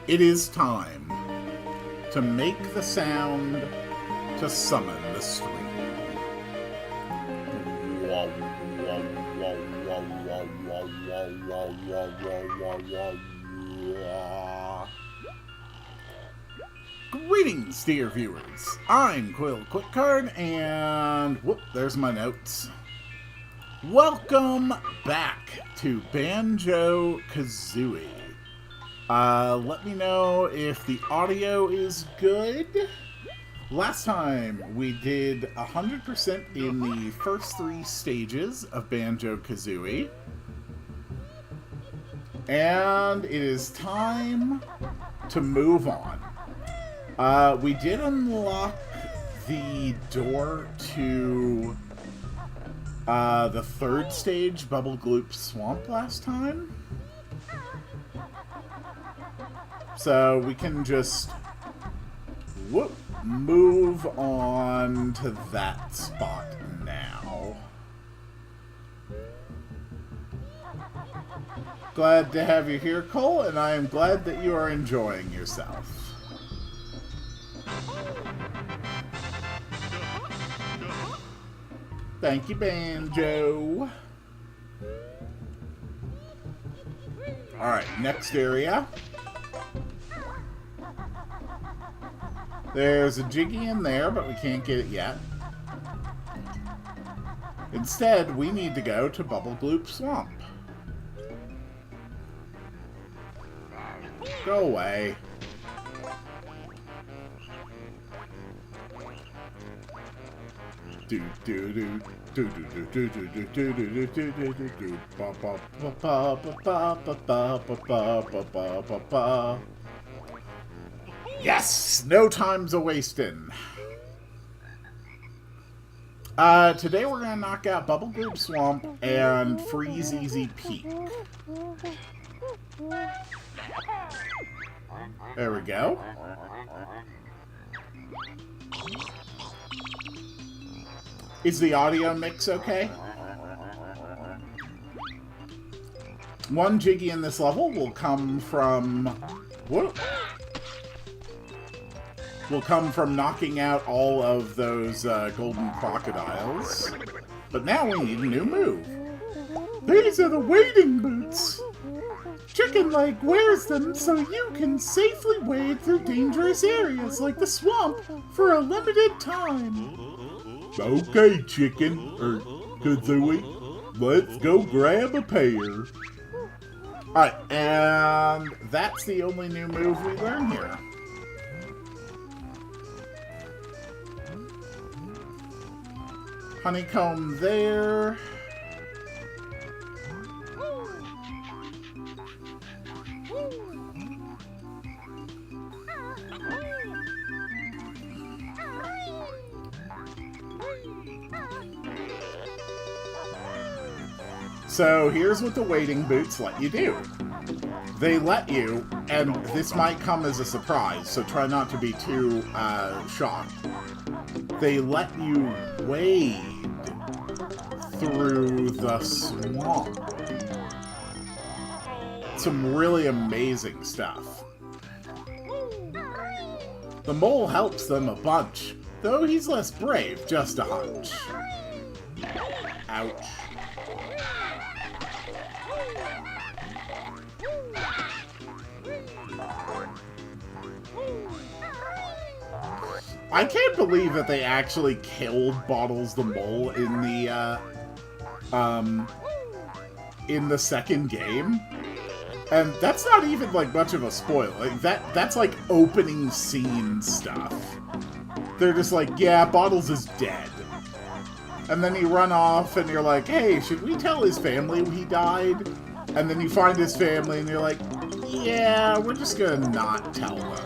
It is time to make the sound to summon the stream. Greetings, dear viewers. I'm Quill Quickcard, and whoop, there's my notes. Welcome back to Banjo-Kazooie. Let me know if the audio is good. Last time we did 100% in the first 3 stages of Banjo-Kazooie. And it is time to move on. We did unlock the door to the 3rd stage, Bubble Gloop Swamp, last time. So we can just move on to that spot now. Glad to have you here, Cole, and I am glad that you are enjoying yourself. Thank you, Banjo. Alright, next area. There's a Jiggy in there, but we can't get it yet. Instead, we need to go to Bubble Gloop Swamp. Go away. Yes! No time's a-wasting. Today we're gonna knock out Bubble Gloop Swamp and Freeze Easy Peak. There we go. Is the audio mix okay? One Jiggy in this level will come from... Whoop! Will come from knocking out all of those golden crocodiles. But now we need a new move. These are the wading boots. Chicken Leg wears them so you can safely wade through dangerous areas like the swamp for a limited time. Okay, Chicken, or Kazooie, let's go grab a pair. Alright, and that's the only new move we learn here. Honeycomb there. So here's what the wading boots let you do. They let you, and this might come as a surprise, so try not to be too shocked. They let you wade through the swamp. Some really amazing stuff. The mole helps them a bunch, though he's less brave, just a hunch. Ouch. I can't believe that they actually killed Bottles the Mole in the second game. And that's not even like much of a spoil. Like that's like opening scene stuff. They're just like, yeah, Bottles is dead. And then you run off and you're like, hey, should we tell his family he died? And then you find his family and you're like, yeah, we're just gonna not tell them.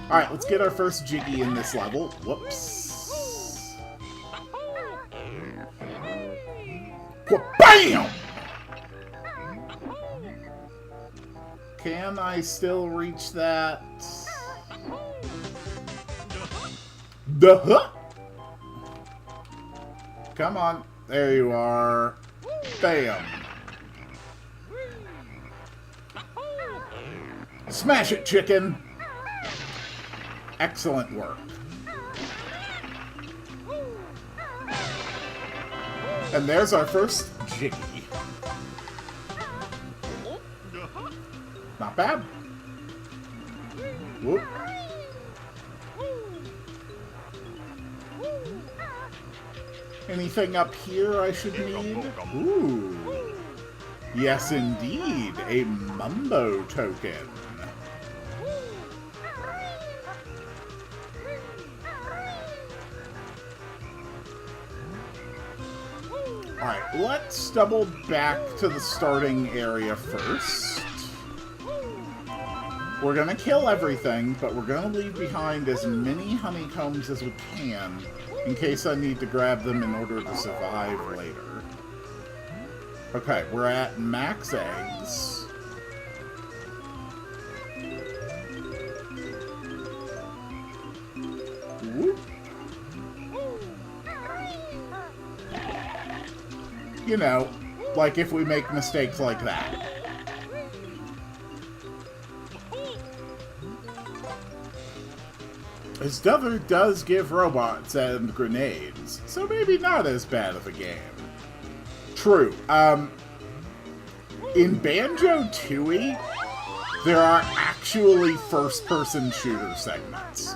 Alright, let's get our first Jiggy in this level. Whoops. Bam! Can I still reach that? Duh! Come on. There you are. Bam. Smash it, chicken. Excellent work. And there's our first Jiggy. Not bad. Whoop. Anything up here I should need? Ooh. Yes, indeed. A Mumbo token. Alright, let's double back to the starting area first. We're gonna kill everything, but we're gonna leave behind as many honeycombs as we can in case I need to grab them in order to survive later. Okay, we're at max eggs. Whoop. You know, like if we make mistakes like that. This Dover does give robots and grenades, so maybe not as bad of a game. True. In Banjo-Kazooie, there are actually first-person shooter segments.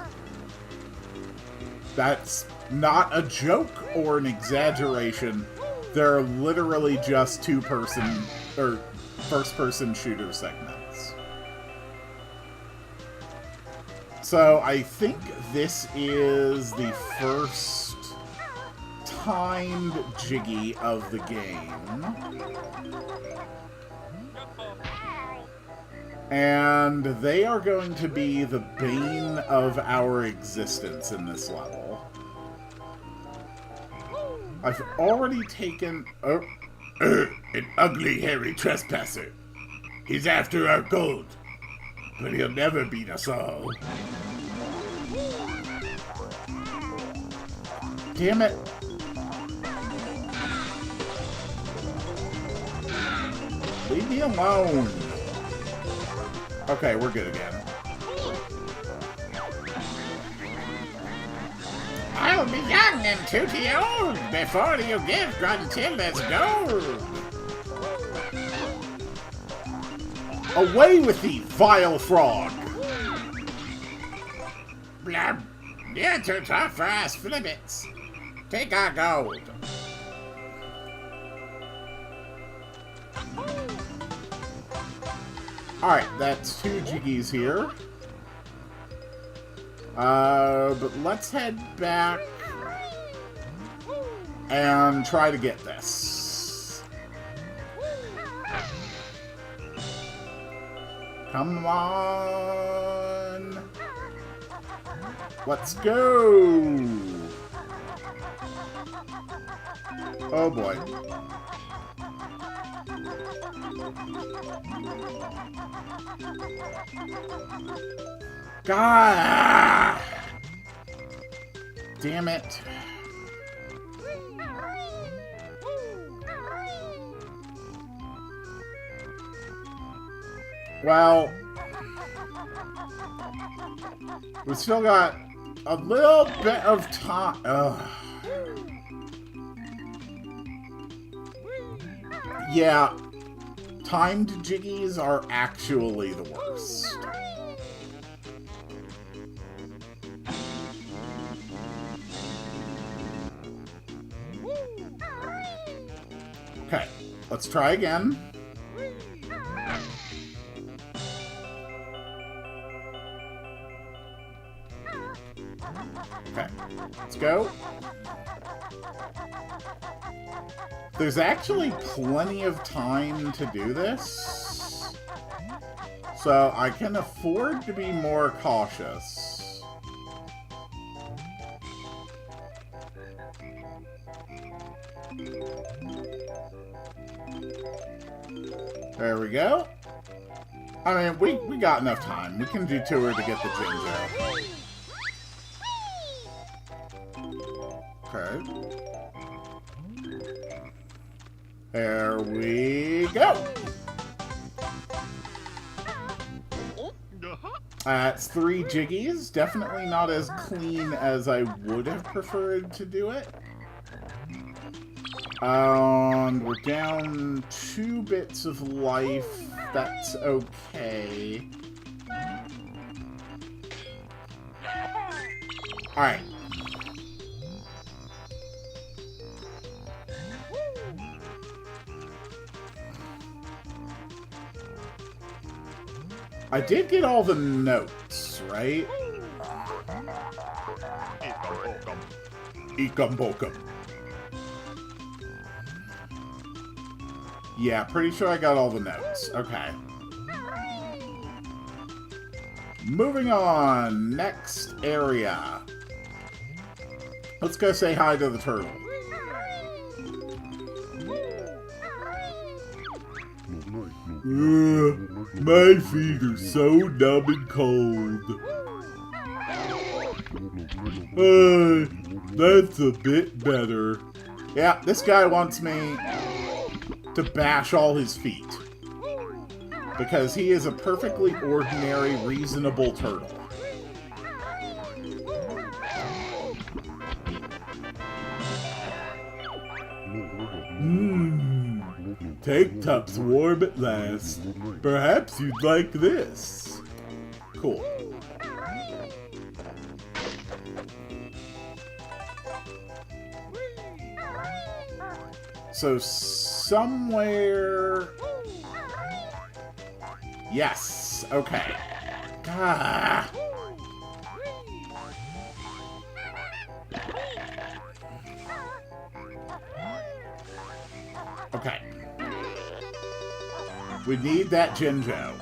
That's not a joke or an exaggeration. There are literally just two-person or first-person shooter segments. So I think this is the first timed Jiggy of the game. And they are going to be the bane of our existence in this level. I've already taken... Oh, an ugly, hairy trespasser. He's after our gold, but he'll never beat us all. Damn it. Leave me alone. Okay, we're good again. I'll be young and tooty old before you give Gruntilda's gold. Away with thee, vile frog! Blub, you're too tough for us flibbits. Take our gold. Alright, that's 2 Jiggies here. But let's head back and try to get this. Come on. Let's go. Oh boy. God! Damn it. Well, we still got a little bit of time. Ugh. Yeah, timed Jiggies are actually the worst. Okay, let's try again. Okay, let's go. There's actually plenty of time to do this, so I can afford to be more cautious. There we go. I mean, we got enough time. We can do tour to get the Jinjo. Okay. There we go. It's 3 Jiggies. Definitely not as clean as I would have preferred to do it. We're down 2 bits of life. That's okay. Alright. I did get all the notes, right? Eekum bokum. Yeah, pretty sure I got all the notes. Okay. Moving on. Next area. Let's go say hi to the turtle. My feet are so numb and cold. That's a bit better. Yeah, this guy wants me to bash all his feet. Because he is a perfectly ordinary, reasonable turtle. Tank top's warm at last. Perhaps you'd like this. Cool. So somewhere... Yes, okay. Ah. Okay. We need that Jinjo.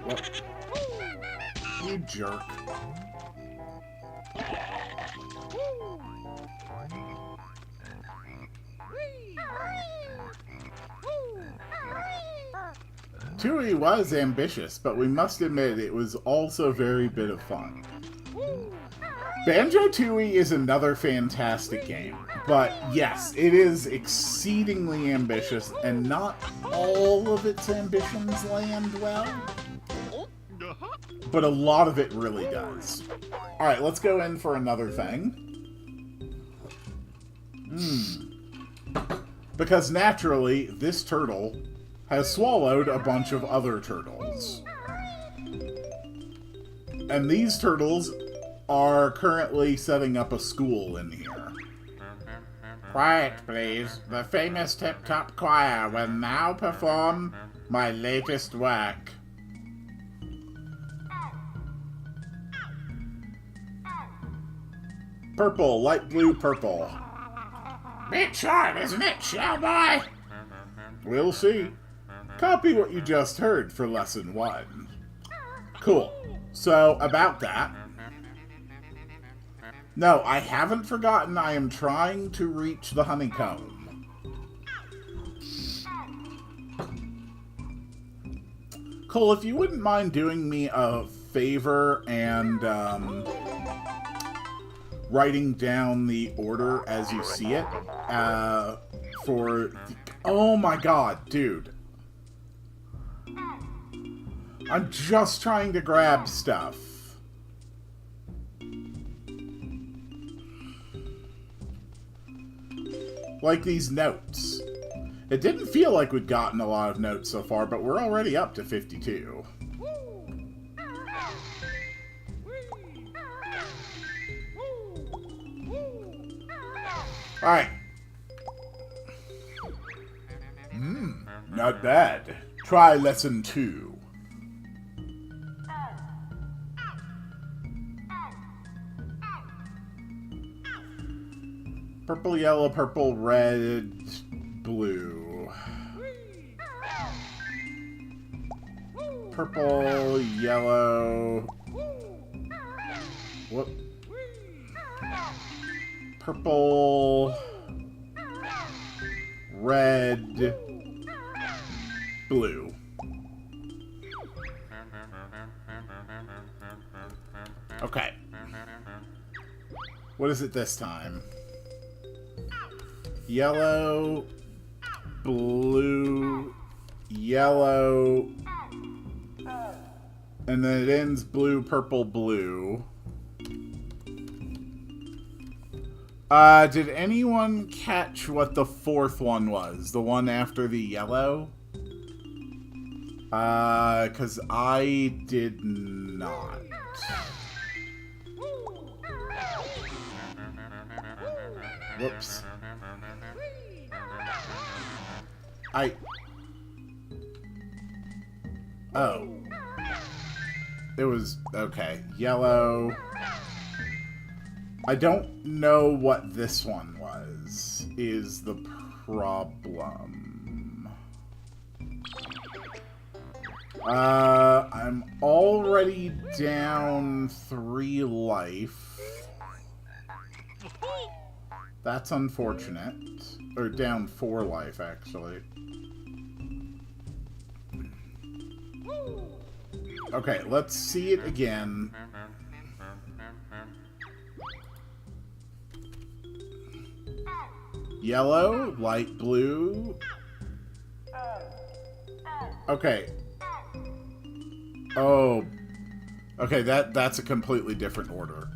What? You jerk. Tooie was ambitious, but we must admit it was also very bit of fun. Banjo-Tooie is another fantastic game, but yes, it is exceedingly ambitious, and not all of its ambitions land well. But a lot of it really does. Alright, let's go in for another thing. Because naturally, this turtle has swallowed a bunch of other turtles. And these turtles are currently setting up a school in here. Quiet, please. The famous Tip Top Choir will now perform my latest work. Purple, light blue, purple. Bit sharp, isn't it, shellboy? We'll see. Copy what you just heard for lesson 1. Cool. So, about that. No, I haven't forgotten I am trying to reach the honeycomb. Cole, if you wouldn't mind doing me a favor and, writing down the order as you see it, for... Oh my god, dude. I'm just trying to grab stuff. Like these notes. It didn't feel like we'd gotten a lot of notes so far, but we're already up to 52. Alright. Not bad. Try lesson 2. Purple, yellow, purple, red, blue. Purple, yellow, Whoop. Purple. Red. Blue. Okay. What is it this time? Yellow, blue, yellow, and then it ends blue, purple, blue. Did anyone catch what the fourth one was? The one after the yellow? 'Cause I did not. Whoops. Oh. It was... Okay. Yellow. I don't know what this one was, is the problem. I'm already down 3 life. That's unfortunate. Or down 4 life, actually. Okay, let's see it again. Yellow, light blue. Okay. Oh. Okay, that's a completely different order.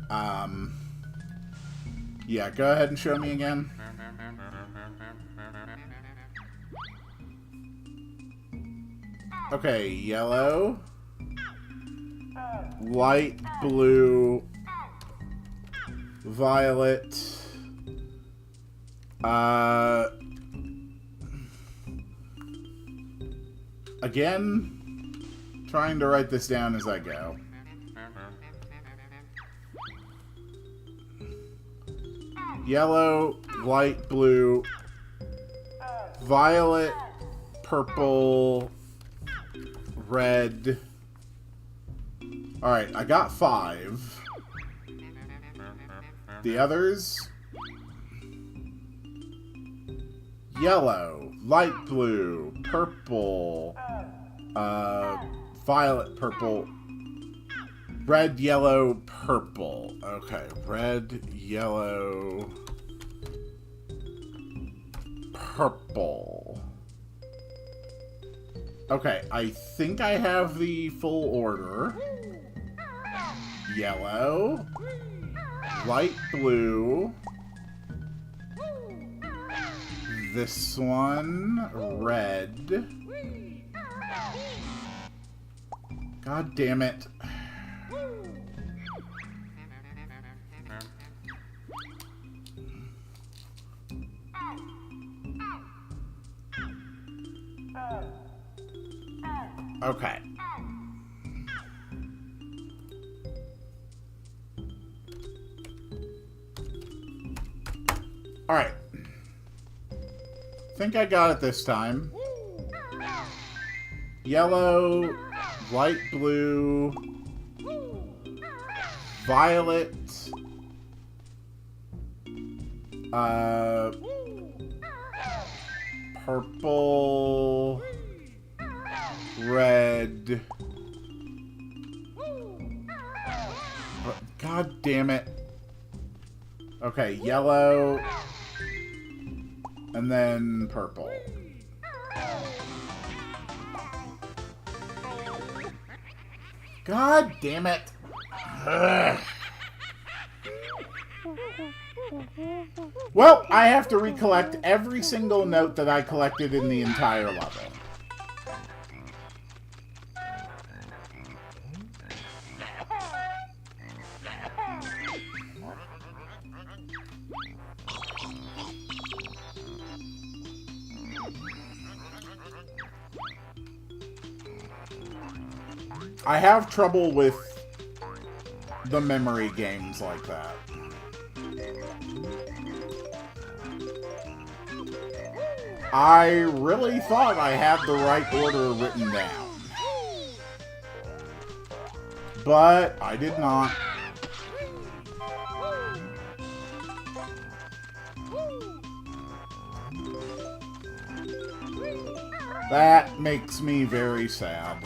Yeah, go ahead and show me again. Okay, yellow, light blue, violet, again, trying to write this down as I go. Yellow, light blue, violet, purple, red. Alright, I got 5. The others? Yellow, light blue, purple, violet, purple, red, yellow, purple. Okay, red, yellow, purple. Okay, I think I have the full order. Yellow, light blue, this one, red. God damn it. Okay. Alright. Think I got it this time. Yellow, light blue, violet, purple, red. God damn it. Okay, yellow, and then purple. God damn it. Ugh. Well, I have to recollect every single note that I collected in the entire level. I have trouble with the memory games like that. I really thought I had the right order written down. But I did not. That makes me very sad.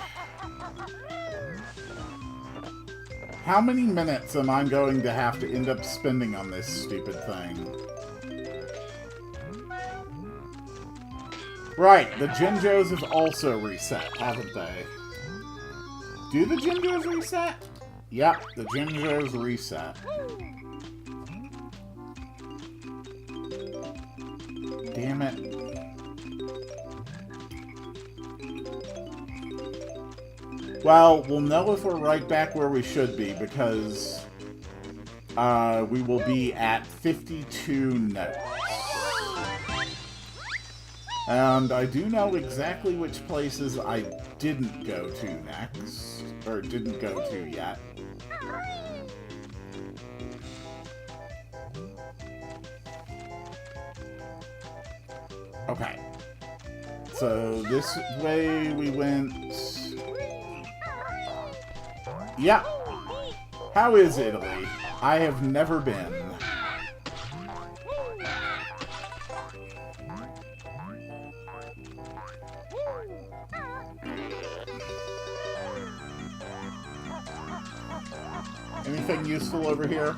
How many minutes am I going to have to end up spending on this stupid thing? Right, the Jinjos have also reset, haven't they? Do the Jinjos reset? Yep, the Jinjos reset. Damn it. Well, we'll know if we're right back where we should be, because we will be at 52 notes. And I do know exactly which places I didn't go to next, or didn't go to yet. Okay. So this way we went... Yeah. How is Italy? I have never been. Anything useful over here?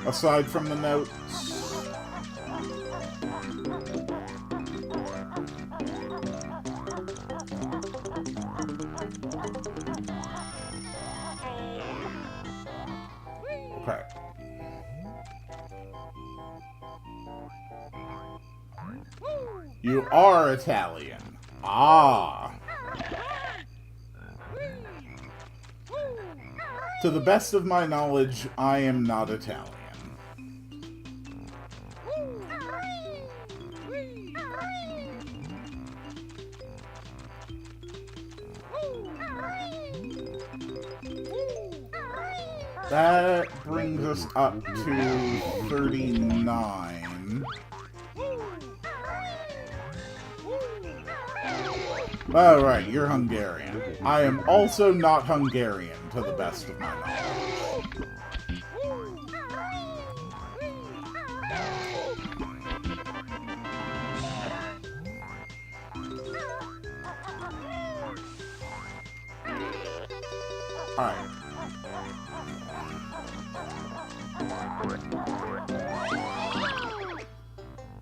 Aside from the notes? Okay. You are Italian. Ah. To the best of my knowledge, I am not Italian. That brings us up to 39. Oh, right, you're Hungarian. I am also not Hungarian, to the best of my knowledge. Alright.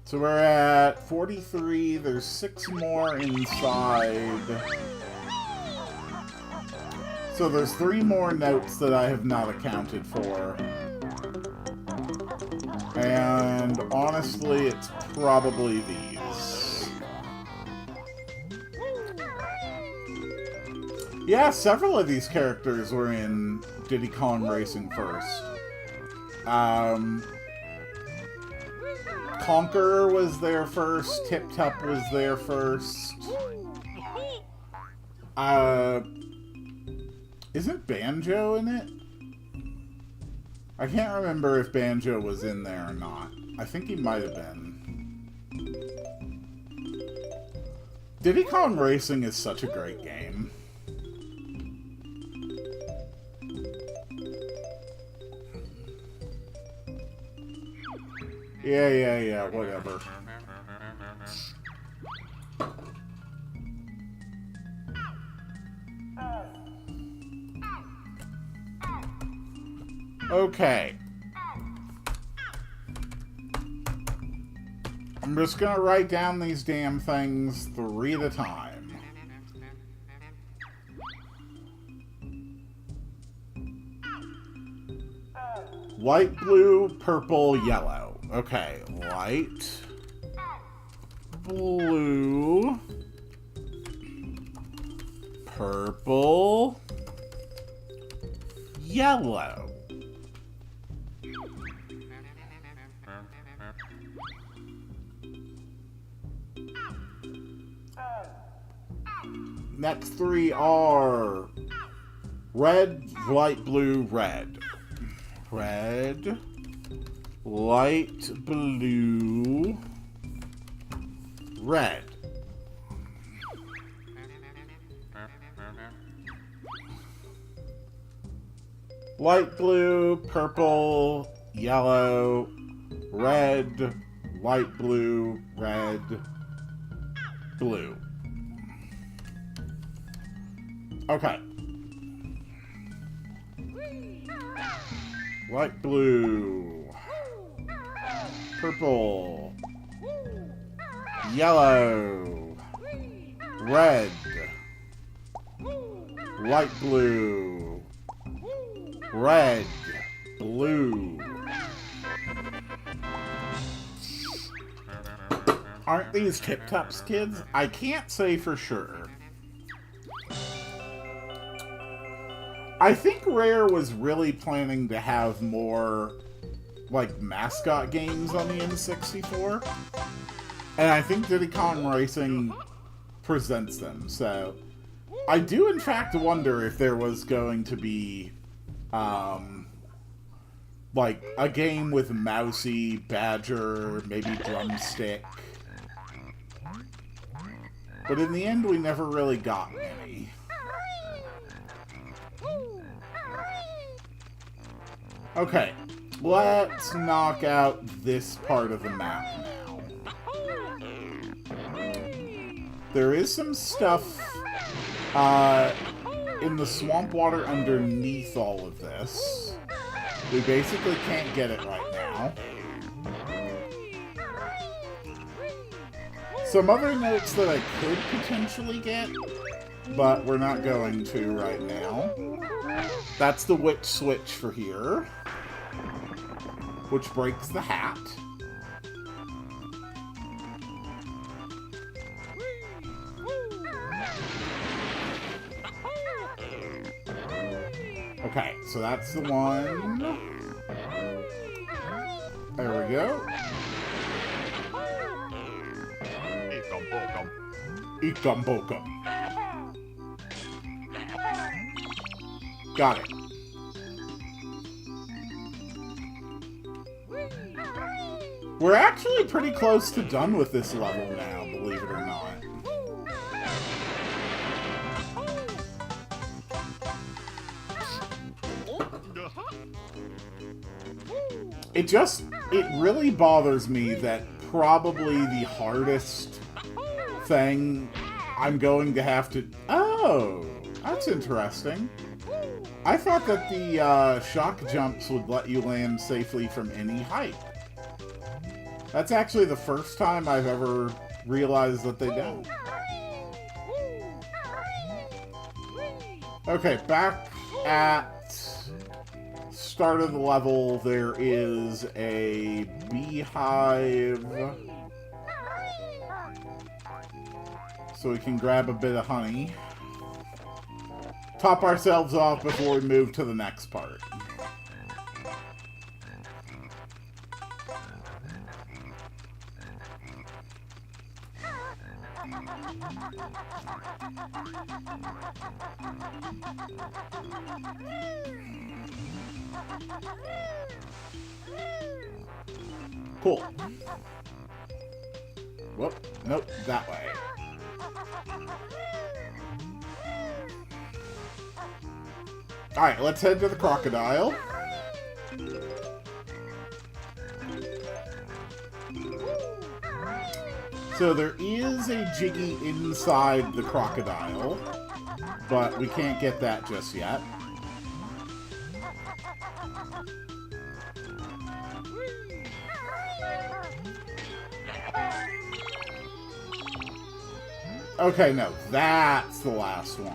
So we're at 43, there's 6 more inside. So there's 3 more notes that I have not accounted for. And honestly, it's probably these. Yeah, several of these characters were in Diddy Kong Racing first. Conqueror was there first, Tip Tup was there first. Isn't Banjo in it? I can't remember if Banjo was in there or not. I think he might have been. Diddy Kong Racing is such a great game. Yeah, whatever. Okay. I'm just gonna write down these damn things 3 at a time. White, blue, purple, yellow. Okay, light, blue, purple, yellow. Next 3 are red, light blue, red. Red, light blue, red. Light blue, purple, yellow, red, light blue, red, blue. Okay. Light blue. Purple. Yellow. Red. Light blue. Red. Blue. Aren't these Tip Tops kids? I can't say for sure. I think Rare was really planning to have more, like, mascot games on the N64. And I think Diddy Kong Racing presents them, so... I do, in fact, wonder if there was going to be, like, a game with Mousy, Badger, maybe Drumstick. But in the end, we never really got any. Okay, let's knock out this part of the map now. There is some stuff in the swamp water underneath all of this. We basically can't get it right now. Some other notes that I could potentially get, but we're not going to right now. That's the witch switch for here, which breaks the hat. Okay, so that's the one. There we go. Eat-gum, bokum. Got it. We're actually pretty close to done with this level now, believe it or not. It really bothers me that probably the hardest thing I'm going to have to... Oh, that's interesting. I thought that the shock jumps would let you land safely from any height. That's actually the first time I've ever realized that they don't. Okay, back at start of the level, there is a beehive. So we can grab a bit of honey. Top ourselves off before we move to the next part. Cool. Whoop. Nope, that way. Alright, let's head to the crocodile. So there is a Jiggy inside the crocodile, but we can't get that just yet. Okay, no, that's the last one.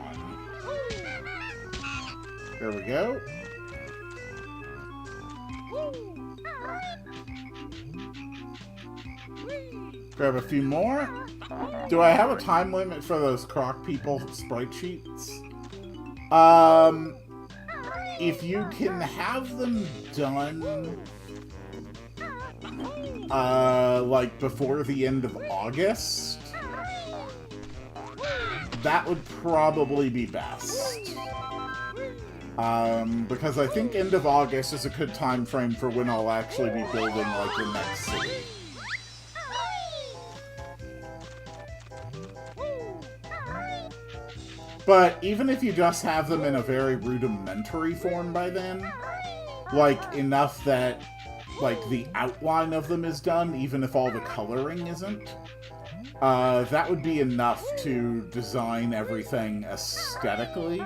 There we go. Grab a few more. Do I have a time limit for those croc people sprite sheets? If you can have them done, like before the end of August, that would probably be best. Because I think end of August is a good time frame for when I'll actually be building, like, the next city. But even if you just have them in a very rudimentary form by then, like, enough that, like, the outline of them is done, even if all the coloring isn't, that would be enough to design everything aesthetically.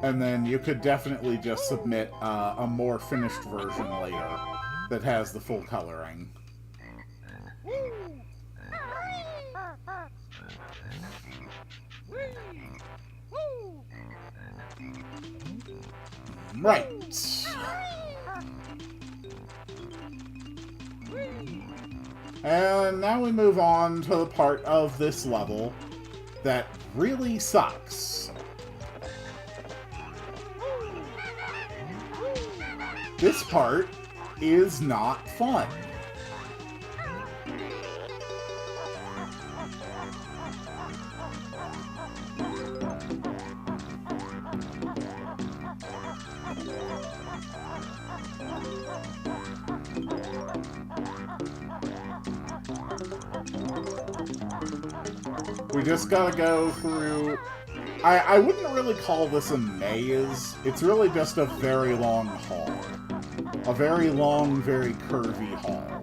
And then you could definitely just submit a more finished version later that has the full coloring. Right. And now we move on to the part of this level that really sucks. This part is not fun. We just gotta go through... I wouldn't really call this a maze. It's really just a very long hall. A very long, very curvy hall.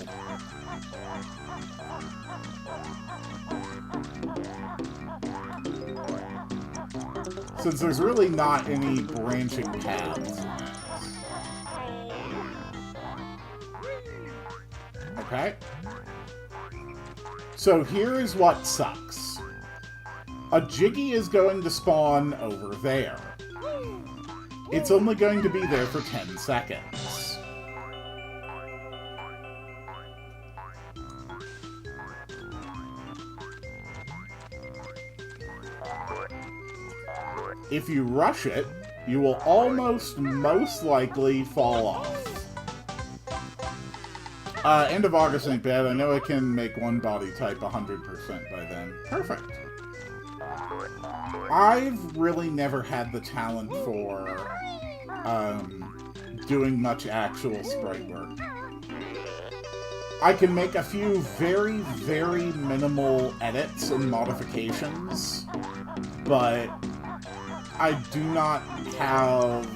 Since there's really not any branching paths in it. Okay. So here is what sucks. A Jiggy is going to spawn over there. It's only going to be there for 10 seconds. If you rush it, you will almost most likely fall off. End of August ain't bad. I know I can make one body type 100% by then. Perfect. I've really never had the talent for doing much actual sprite work. I can make a few very, very minimal edits and modifications, but I do not have...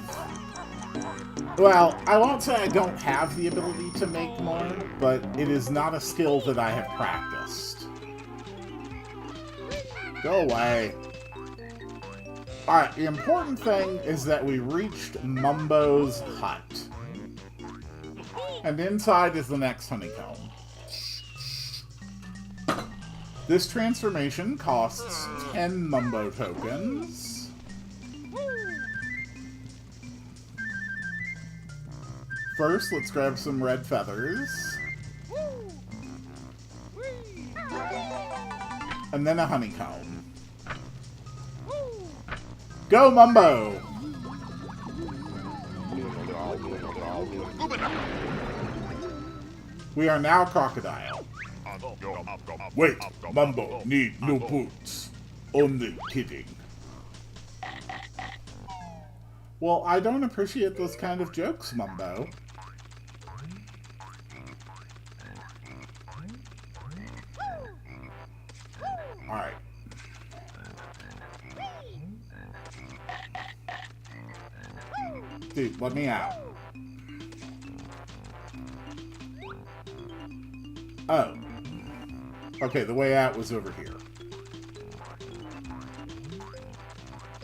Well, I won't say I don't have the ability to make more, but it is not a skill that I have practiced. Go away. Alright, the important thing is that we reached Mumbo's hut. And inside is the next honeycomb. This transformation costs 10 Mumbo tokens. First, let's grab some red feathers. And then a honeycomb. Go, Mumbo! We are now Crocodile. Wait, Mumbo need new boots. Only kidding. Well, I don't appreciate those kind of jokes, Mumbo. Alright. Dude, let me out. Oh. Okay, the way out was over here.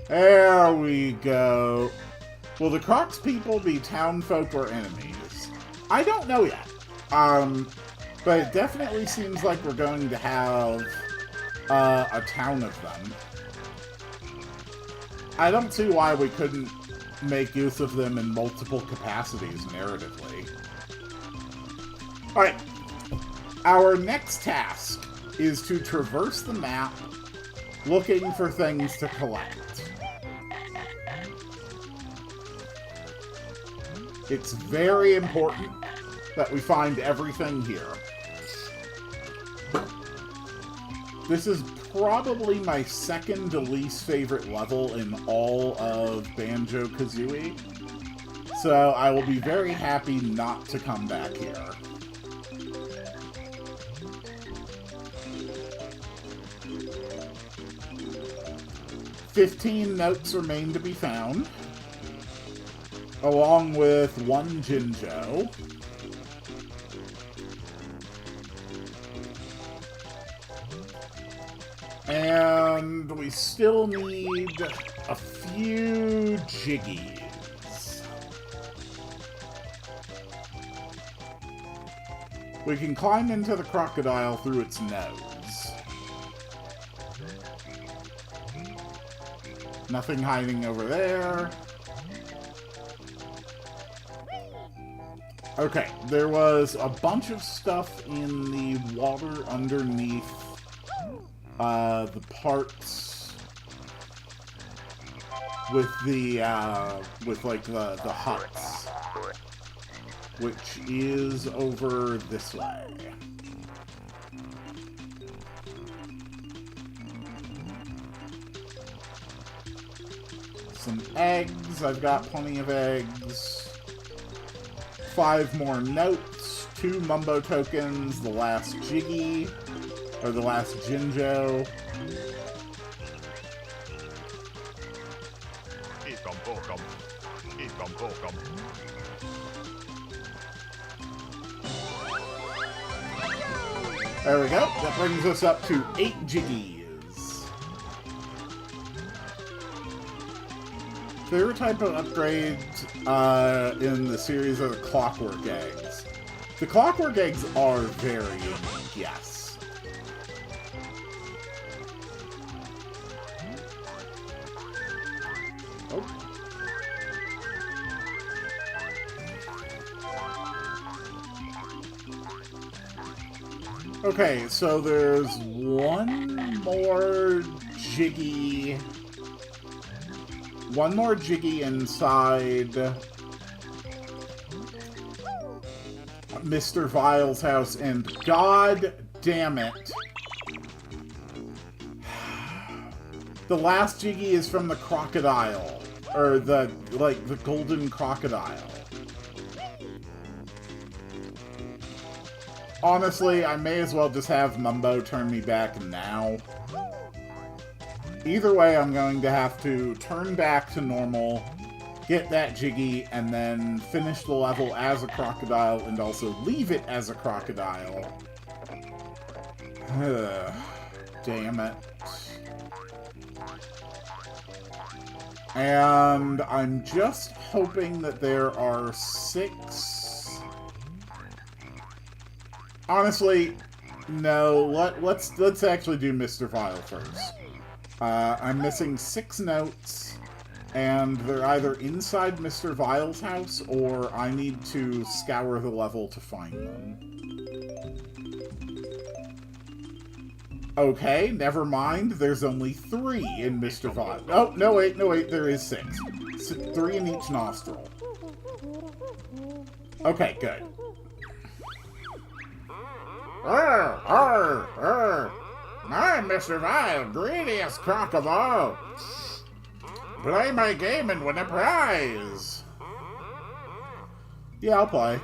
There we go. Will the Crocs people be townfolk or enemies? I don't know yet. But it definitely seems like we're going to have a town of them. I don't see why we couldn't make use of them in multiple capacities narratively. Alright. Our next task is to traverse the map looking for things to collect. It's very important that we find everything here. This is probably my second to least favorite level in all of Banjo-Kazooie, so I will be very happy not to come back here. "15 notes remain to be found, along with 1 Jinjo. And we still need a few jiggies. We can climb into the crocodile through its nose. Nothing hiding over there. Okay, there was a bunch of stuff in the water underneath the parts with the like the huts, which is over this way. Some eggs. I've got plenty of eggs. 5 more notes. 2 Mumbo tokens. The last Jiggy. Or the last Jinjo. There we go. That brings us up to 8 Jiggies. Favorite type of upgrade in the series are the clockwork eggs. The clockwork eggs are very unique, yes. Oh. Okay, so there's one more Jiggy. One more Jiggy inside Mr. Vile's house, and god damn it. The last Jiggy is from the crocodile. Or the golden crocodile. Honestly, I may as well just have Mumbo turn me back now. Either way, I'm going to have to turn back to normal, get that Jiggy, and then finish the level as a crocodile, and also leave it as a crocodile. Damn it. And I'm just hoping that there are 6... Honestly, no, let's actually do Mr. Vile first. I'm missing 6 notes, and they're either inside Mr. Vile's house, or I need to scour the level to find them. Okay, never mind. There's only 3 in Mr. Vile. Oh, no wait, there is 6. 3 in each nostril. Okay, good. I'm Mr. Vile, greediest croc of all. Play my game and win a prize. Yeah, I'll play.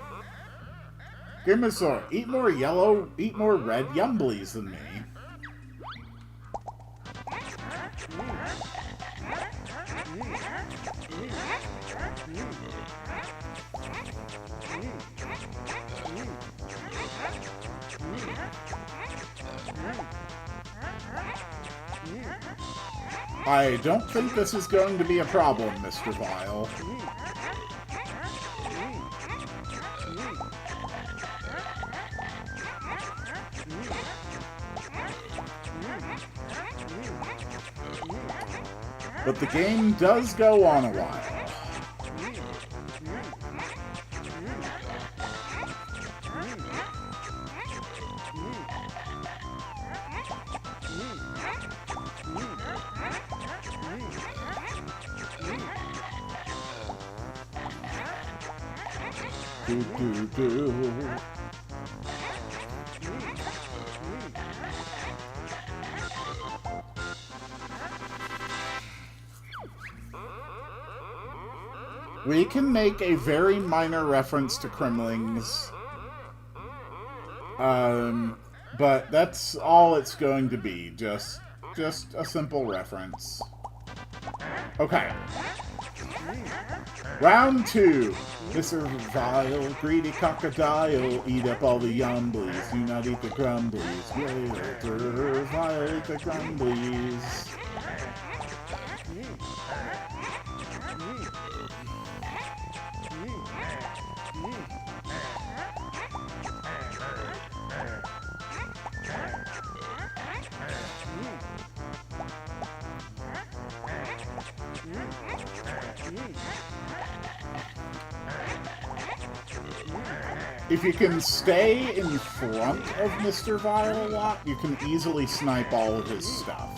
Give me some. Eat more red Yumblies than me. I don't think this is going to be a problem, Mr. Vile. But the game does go on a while. We can make a very minor reference to Kremlings. But that's all it's going to be. Just a simple reference. Okay. Round 2. Mr. Vile, greedy crocodile, eat up all the yumblies. Do not eat the grumblies. Mr. Vile, eat the grumblies. If you can stay in front of Mr. Vile a lot, you can easily snipe all of his stuff.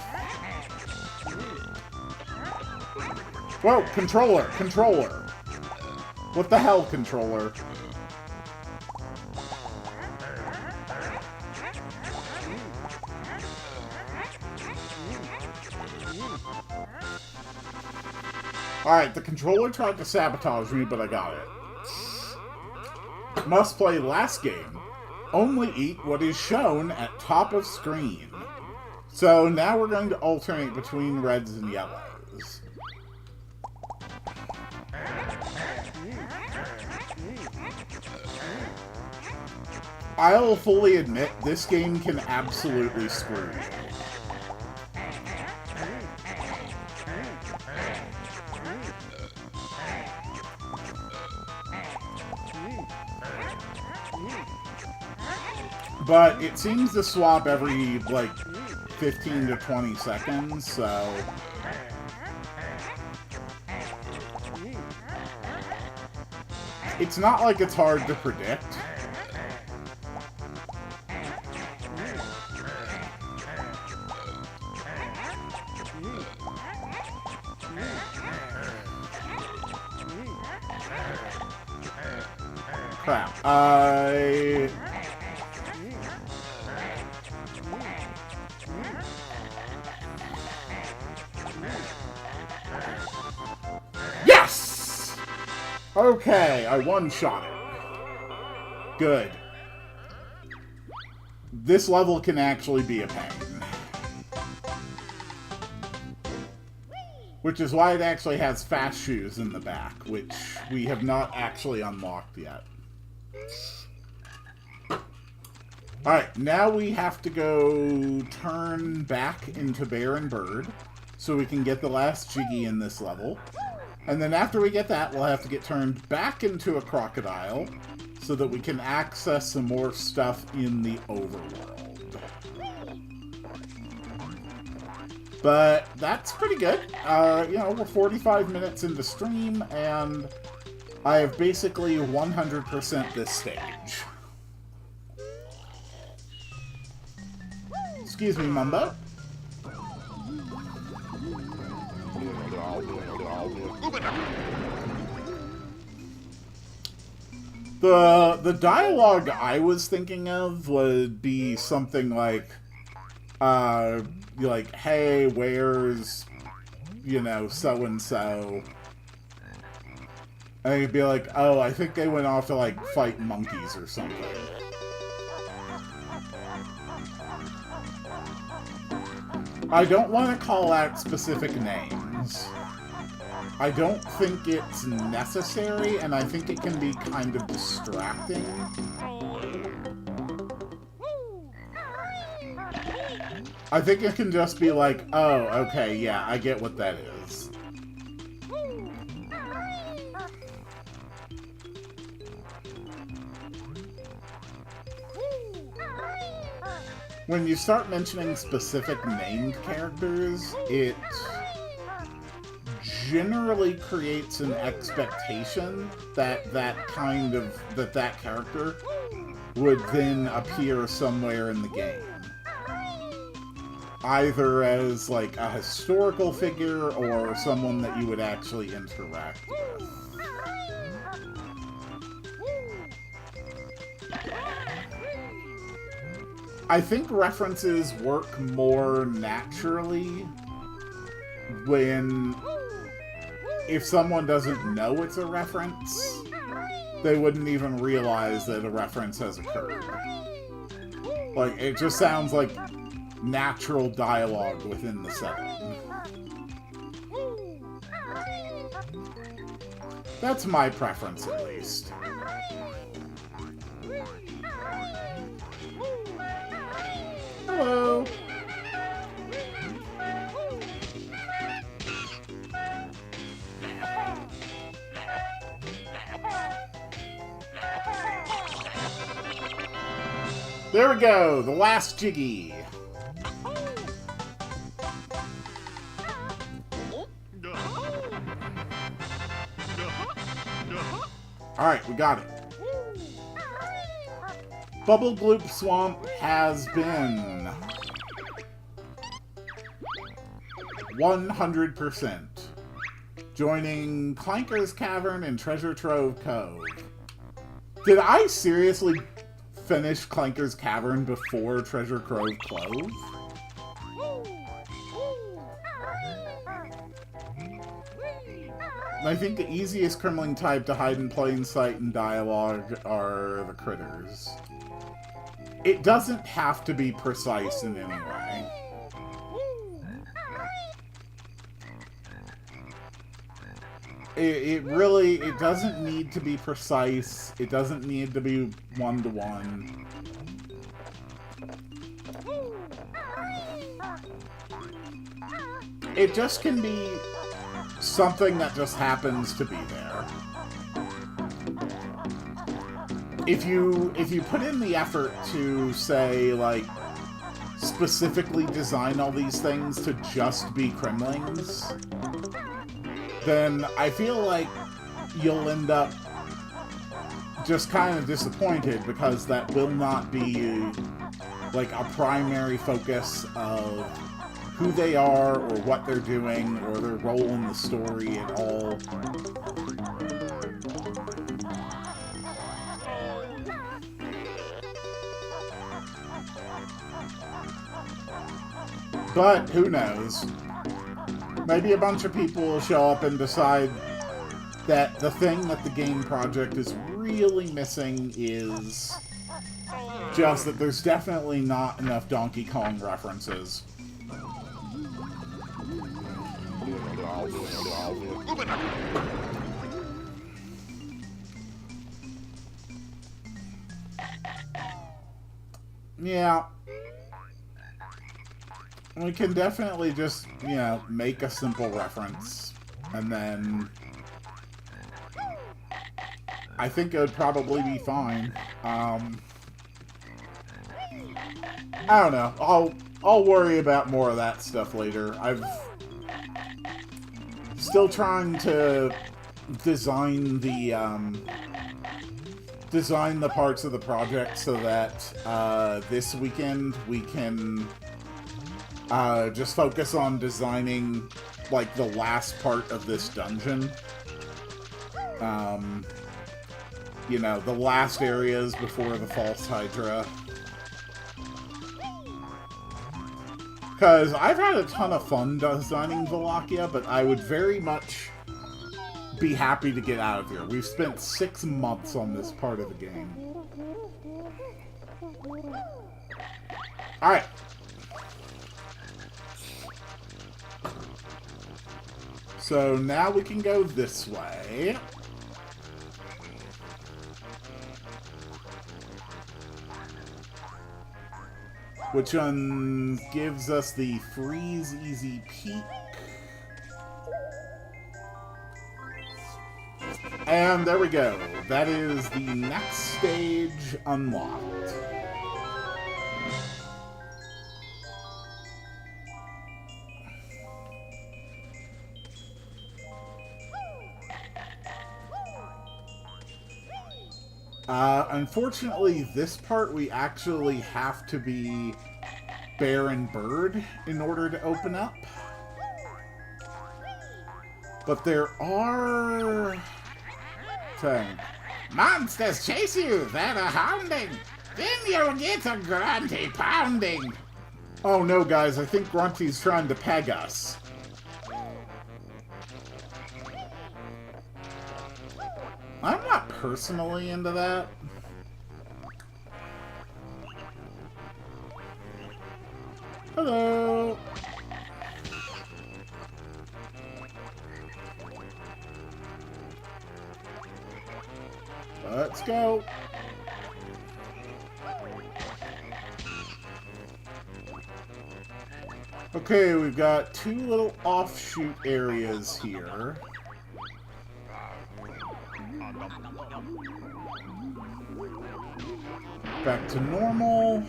Whoa, controller, controller. What the hell, controller? Alright, the controller tried to sabotage me, but I got it. Must play last game. Only eat what is shown at top of screen. So now we're going to alternate between reds and yellows. I'll fully admit, this game can absolutely screw you. But it seems to swap every, like, 15 to 20 seconds, so... It's not like it's hard to predict. Crap. Yes! Okay, I one-shot it. Good. This level can actually be a pain. Which is why it actually has fast shoes in the back, which we have not actually unlocked yet. Alright, now we have to go turn back into Bear and Bird, so we can get the last Jiggy in this level. And then after we get that, we'll have to get turned back into a crocodile, so that we can access some more stuff in the overworld. But that's pretty good. You know, we're 45 minutes into stream, and I have basically 100% this stage. Excuse me, Mumbo. The dialogue I was thinking of would be something like, hey, where's, you know, so-and-so? And you'd be like, oh, I think they went off to, like, fight monkeys or something. I don't want to call out specific names. I don't think it's necessary, and I think it can be kind of distracting. I think it can just be like, oh, okay, yeah, I get what that is. When you start mentioning specific named characters, it generally creates an expectation that that character would then appear somewhere in the game. Either as, like, a historical figure or someone that you would actually interact with. I think references work more naturally when, if someone doesn't know it's a reference, they wouldn't even realize that a reference has occurred. Like, it just sounds like natural dialogue within the setting. That's my preference, at least. Hello. There we go, the last Jiggy. Alright, we got it. Bubble Gloop Swamp has been 100%. Joining Clanker's Cavern and Treasure Trove Cove. Did I seriously finish Clanker's Cavern before Treasure Trove Cove? I think the easiest Kremling type to hide in plain sight in dialogue are the critters. It doesn't have to be precise in any way. It doesn't need to be precise. It doesn't need to be one-to-one. It just can be something that just happens to be there. If you put in the effort to, say, like, specifically design all these things to just be Kremlings, then I feel like you'll end up just kind of disappointed, because that will not be, like, a primary focus of who they are, or what they're doing, or their role in the story at all. But, who knows? Maybe a bunch of people will show up and decide that the thing that the game project is really missing is just that there's definitely not enough Donkey Kong references. Yeah. We can definitely just, you know, make a simple reference, and then I think it would probably be fine. I don't know. I'll worry about more of that stuff later. I've still trying to design the parts of the project so that this weekend we can just focus on designing, like, the last part of this dungeon. You know, the last areas before the False Hydra. Because I've had a ton of fun designing Wallachia, but I would very much be happy to get out of here. We've spent 6 months on this part of the game. Alright. So now we can go this way. Which one gives us the Freeze Easy Peak. And there we go. That is the next stage unlocked. Unfortunately, this part we actually have to be Bear and Bird in order to open up. But there are... monsters chase you that are hounding. Then you'll get a grunty pounding. Oh no, guys, I think Grunty's trying to peg us. I'm not personally into that. Hello. Let's go. Okay, we've got two little offshoot areas here. Back to normal.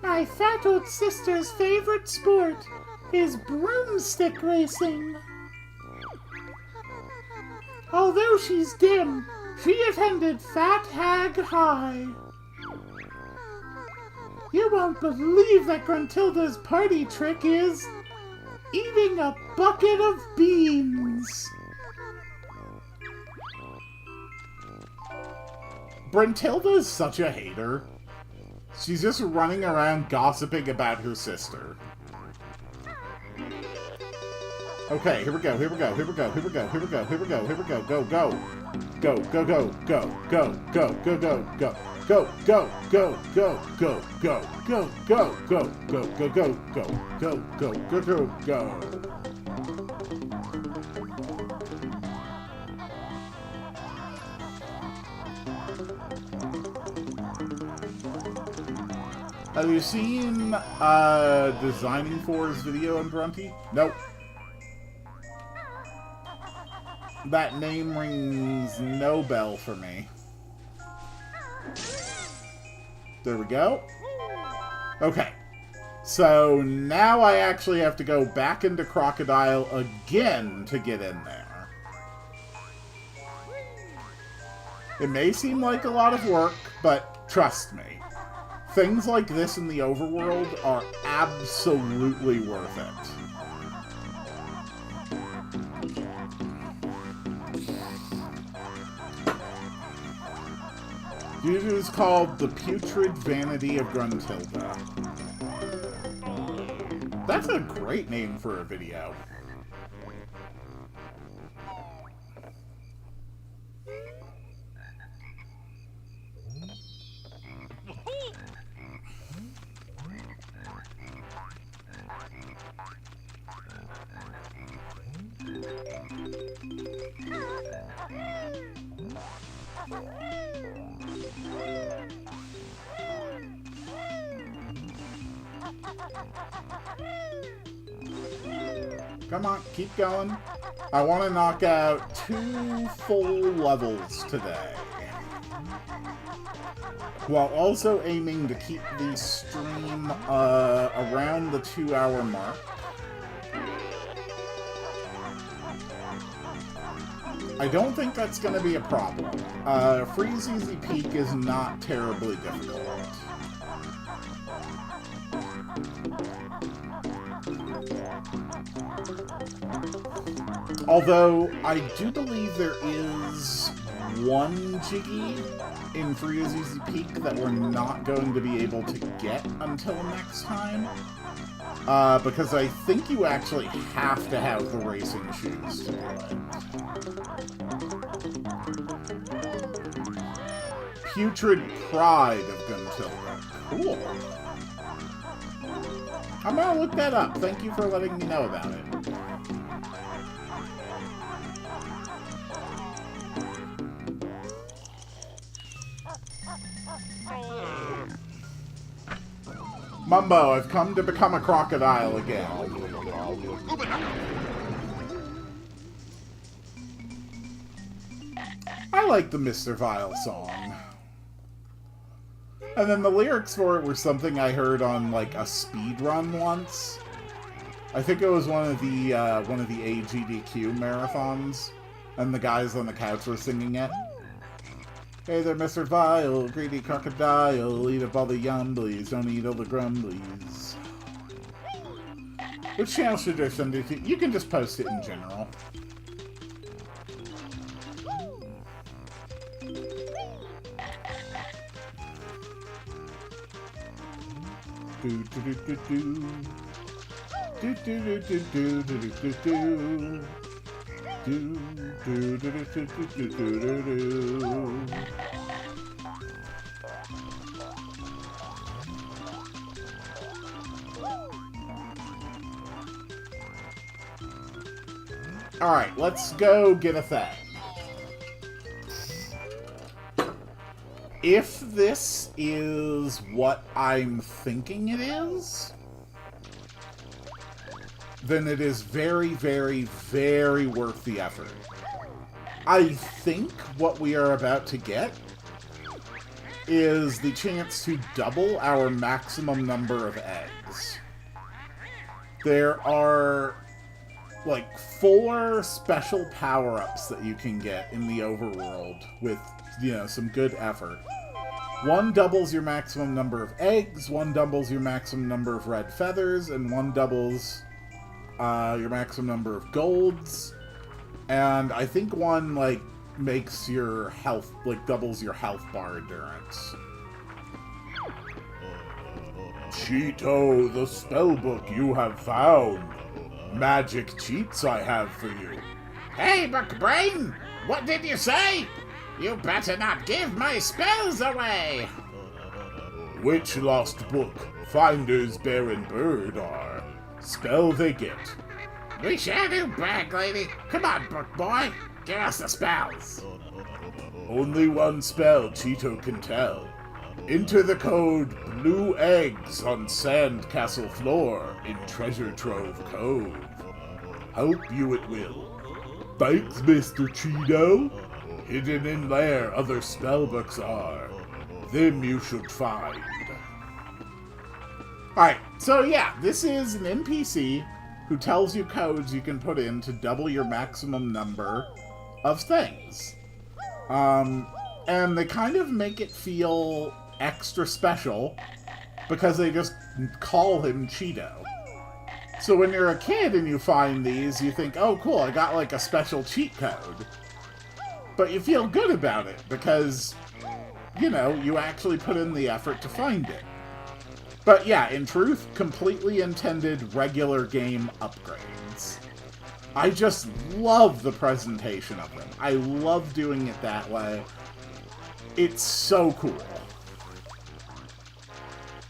My fat old sister's favorite sport is broomstick racing. Although she's dim, she attended Fat Hag High. You won't believe that Gruntilda's party trick is eating a bucket of beans. Gruntilda's such a hater. She's just running around gossiping about her sister. Okay, here we go, here we go, here we go, here we go, here we go, here we go, here we go, go, go. Go, go, go, go, go, go, go, go, go. Go, go, go, go, go, go, go, go, go, go, go, go, go, go, go, go, go, go. Have you seen Designing For's video on Grunty? Nope. That name rings no bell for me. There we go. Okay. So now I actually have to go back into Crocodile again to get in there. It may seem like a lot of work, but trust me. Things like this in the overworld are absolutely worth it. It is called The Putrid Vanity of Gruntilda. That's a great name for a video. Come on, keep going. I want to knock out 2 full levels today, while also aiming to keep the stream around the 2-hour mark. I don't think that's going to be a problem. Freeze Easy Peak is not terribly difficult. Although, I do believe there is one Jiggy in Freeze Easy Peak that we're not going to be able to get until next time. Because I think you actually have to have the racing shoes to do it. Putrid Pride of Gruntilda. Cool. I'm gonna look that up. Thank you for letting me know about it. Mumbo, I've come to become a crocodile again. I like the Mr. Vile song. And then the lyrics for it were something I heard on, like, a speed run once. I think it was one of the AGDQ marathons, and the guys on the couch were singing it. Hey there, Mr. Vile, greedy crocodile, eat up all the yumblies, don't eat all the grumblies. Which channel should I send it to? You can just post it in general. Do do do do do. Do do do do do do do do do. Do do do do do do do do do. Alright, let's go get a thing. If this is what I'm thinking it is, then it is very, very, very worth the effort. I think what we are about to get is the chance to double our maximum number of eggs. There are, like, 4 special power-ups that you can get in the overworld with, you know, some good effort. 1 doubles your maximum number of eggs, 1 doubles your maximum number of red feathers, and 1 doubles your maximum number of golds. And I think 1, like, makes your health, like, doubles your health bar endurance. Cheeto, the spellbook you have found. Magic cheats I have for you. Hey, Buckbrain! What did you say? You better not give my spells away! Which lost book Finder's Barren Bird are? Spell they get. We sure do, Bag Lady. Come on, Book Boy. Give us the spells. Only 1 spell Cheeto can tell. Enter the code Blue Eggs on Sandcastle Floor in Treasure Trove Cove. Help you it will. Thanks, Mr. Cheeto. Hidden in lair other spellbooks are. Them you should find. Alright, so yeah, this is an NPC who tells you codes you can put in to double your maximum number of things. And they kind of make it feel extra special because they just call him Cheeto. So when you're a kid and you find these, you think, oh cool, I got like a special cheat code. But you feel good about it because, you know, you actually put in the effort to find it. But yeah, in truth, completely intended regular game upgrades. I just love the presentation of them. I love doing it that way. It's so cool.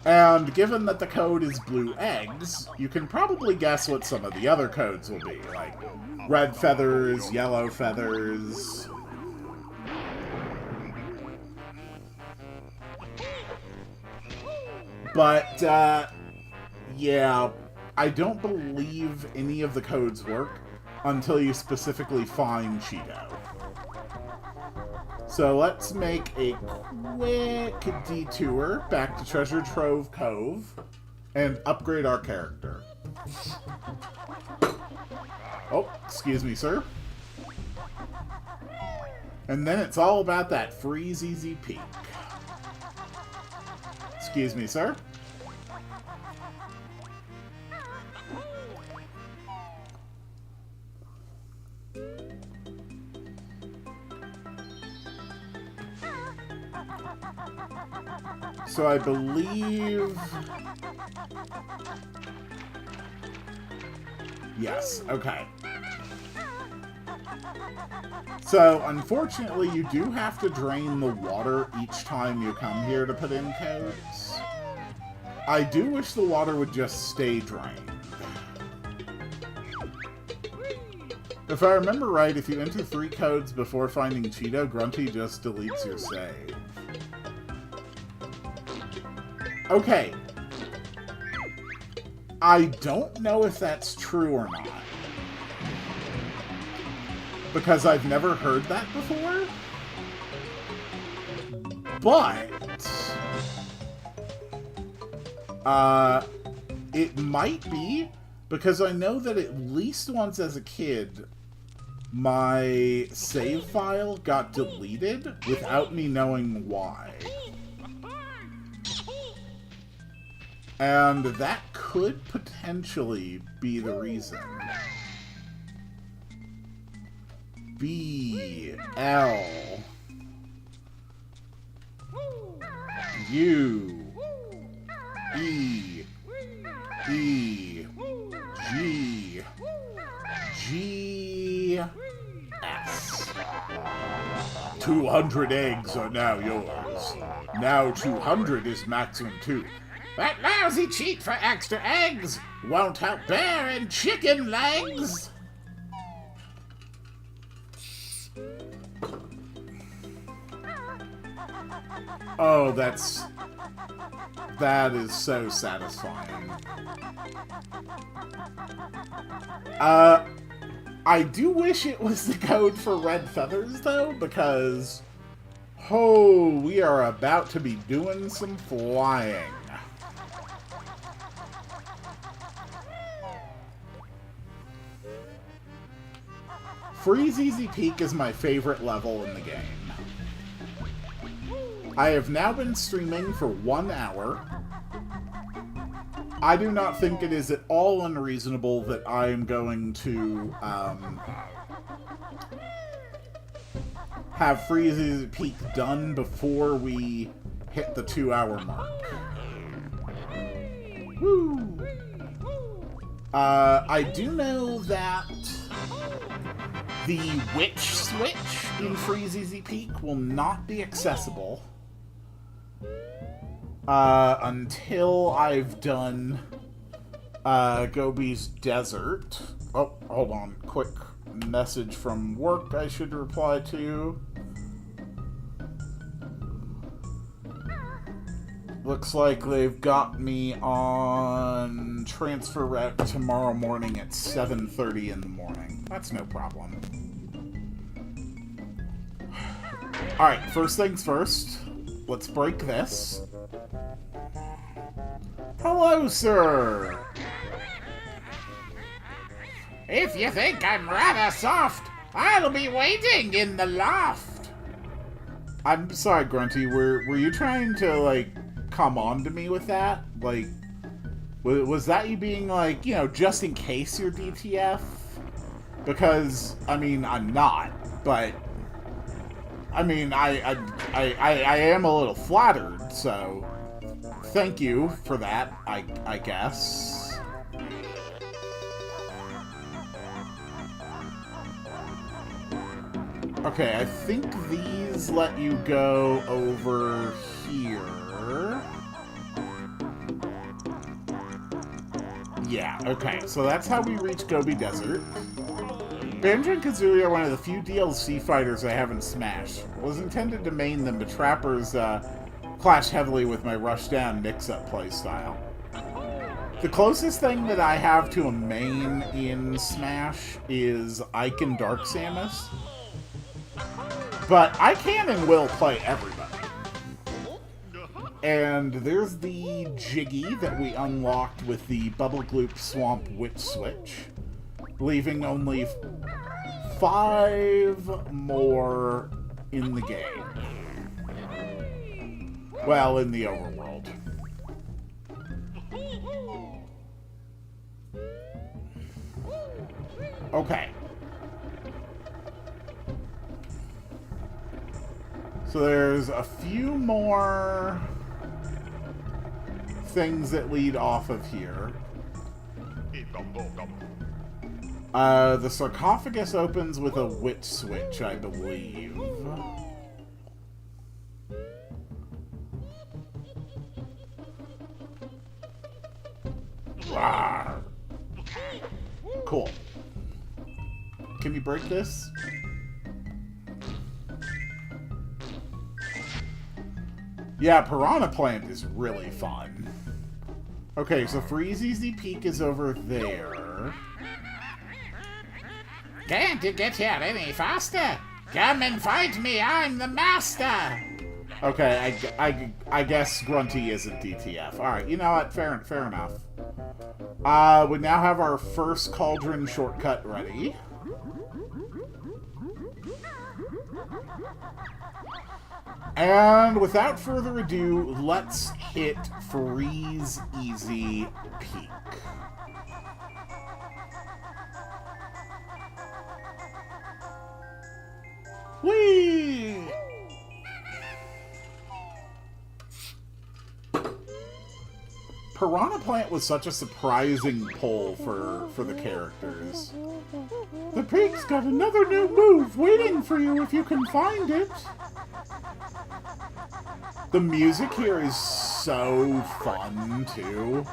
And given that the code is blue eggs, you can probably guess what some of the other codes will be, like red feathers, yellow feathers. But, yeah, I don't believe any of the codes work until you specifically find Cheeto. So let's make a quick detour back to Treasure Trove Cove and upgrade our character. Oh, excuse me, sir. And then it's all about that Freeze Easy Peak. Excuse me, sir. So I believe... Yes, okay. So, unfortunately, you do have to drain the water each time you come here to put in codes. I do wish the water would just stay drained. If I remember right, if you enter 3 codes before finding Cheeto, Grunty just deletes your save. Okay. I don't know if that's true or not. Because I've never heard that before. But... it might be, because I know that at least once as a kid, my save file got deleted without me knowing why. And that could potentially be the reason. B L U E E G G S. 200 eggs are now yours. Now 200 is maximum too. That lousy cheat for extra eggs won't help bear in chicken legs. Oh, that is so satisfying. I do wish it was the code for red feathers, though, because, oh, we are about to be doing some flying. Freeze Easy Peak is my favorite level in the game. I have now been streaming for 1 hour. I do not think it is at all unreasonable that I am going to have Freeze Easy Peak done before we hit the 2-hour mark. Woo! I do know that the Witch Switch in Freeze Easy Peak will not be accessible until I've done Gobi's Desert. Oh, hold on. Quick message from work I should reply to. Looks like they've got me on transfer route tomorrow morning at 7:30 in the morning. That's no problem. Alright, first things first. Let's break this. Hello, sir! If you think I'm rather soft, I'll be waiting in the loft. I'm sorry, Grunty, were you trying to, like, come on to me with that? Like, was that you being like, you know, just in case you're DTF? Because, I mean, I'm not, but, I mean, I am a little flattered, so thank you for that, I guess. Okay, I think these let you go over here. Yeah, okay, so that's how we reach Gobi Desert. Banjo-Kazooie are one of the few DLC fighters I haven't smashed. Was intended to main them, but trappers clash heavily with my rushdown mix-up playstyle. The closest thing that I have to a main in Smash is Ike and Dark Samus. But I can and will play everybody. And there's the Jiggy that we unlocked with the Bubble Gloop Swamp Witch Switch, leaving only 5 more in the game. Well, in the overworld. Okay. So there's a few more things that lead off of here. The sarcophagus opens with a witch switch, I believe. Rawr. Cool. Can you break this? Yeah, Piranha Plant is really fun. Okay, so Freeze Easy Peak is over there. Can't you get here any faster? Come and fight me, I'm the master! Okay, I guess Grunty isn't DTF. Alright, you know what? Fair enough. We now have our first Cauldron shortcut ready. And without further ado, let's hit Freeze Easy Peak. Whee! Piranha Plant was such a surprising pull for the characters. The peak's got another new move waiting for you if you can find it. The music here is so fun, too.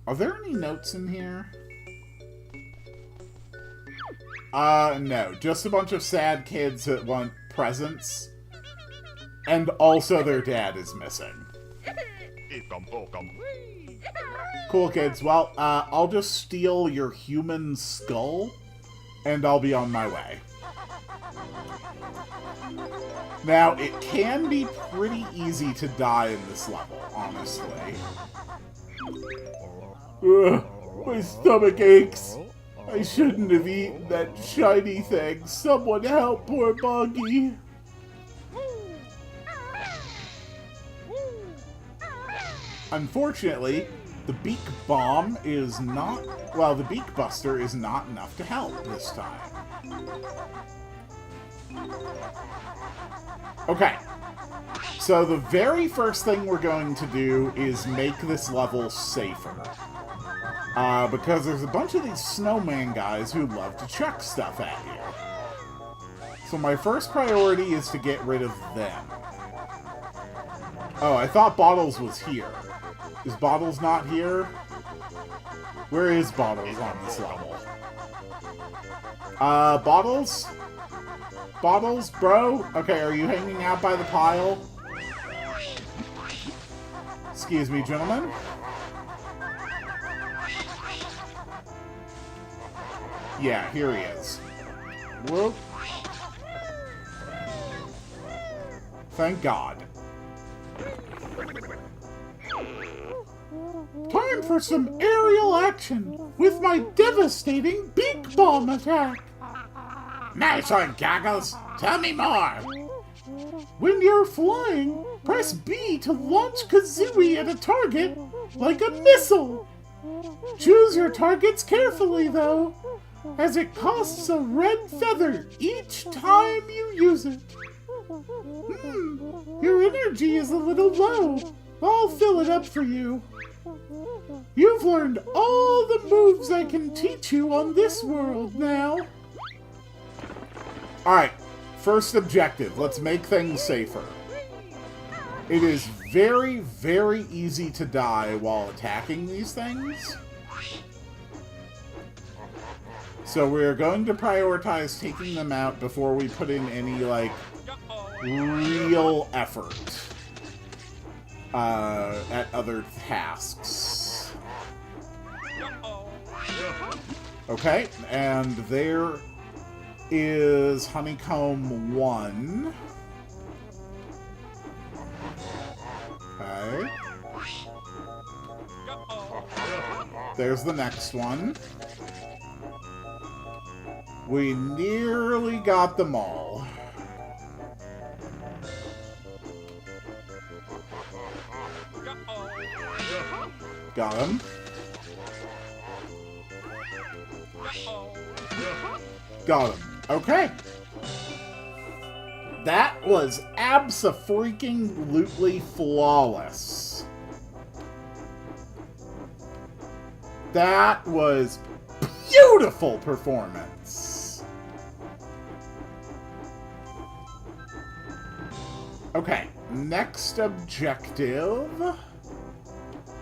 Are there any notes in here? No. Just a bunch of sad kids that want presents. And also their dad is missing. Cool, kids. Well, I'll just steal your human skull, and I'll be on my way. Now, it can be pretty easy to die in this level, honestly. Ugh, my stomach aches. I shouldn't have eaten that shiny thing. Someone help poor Buggy. Unfortunately, the beak bomb is not... Well, the beak buster is not enough to help this time. Okay. So the very first thing we're going to do is make this level safer. Because there's a bunch of these snowman guys who love to chuck stuff at you. So my first priority is to get rid of them. Oh, I thought Bottles was here. Is Bottles not here? Where is Bottles on this level? Bottles? Bottles, bro? Okay, are you hanging out by the pile? Excuse me, gentlemen. Yeah, here he is. Whoop. Thank God. Time for some aerial action with my devastating beak bomb attack. Nice one, Goggles. Tell me more. When you're flying, press B to launch Kazooie at a target like a missile. Choose your targets carefully, though, as it costs a red feather each time you use it. Your energy is a little low. I'll fill it up for you. You've learned all the moves I can teach you on this world now. Alright, first objective. Let's make things safer. It is very, very easy to die while attacking these things. So we're going to prioritize taking them out before we put in any, like, real effort at other tasks. Okay, and there is Honeycomb 1. Okay. There's the next one. We nearly got them all. Got him. Got him. Okay. That was abso-freaking-lutely flawless. That was beautiful performance. Okay, next objective.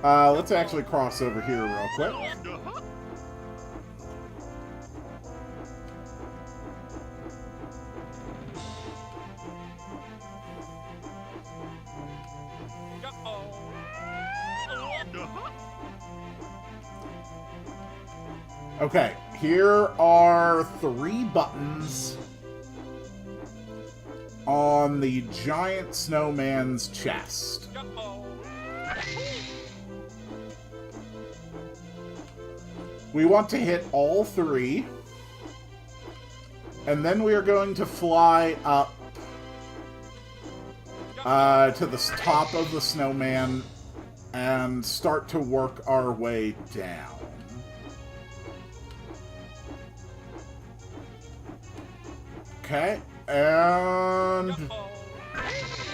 Let's actually cross over here real quick. Okay, here are 3 buttons on the giant snowman's chest. We want to hit all 3, and then we are going to fly up to the top of the snowman and start to work our way down. Okay, and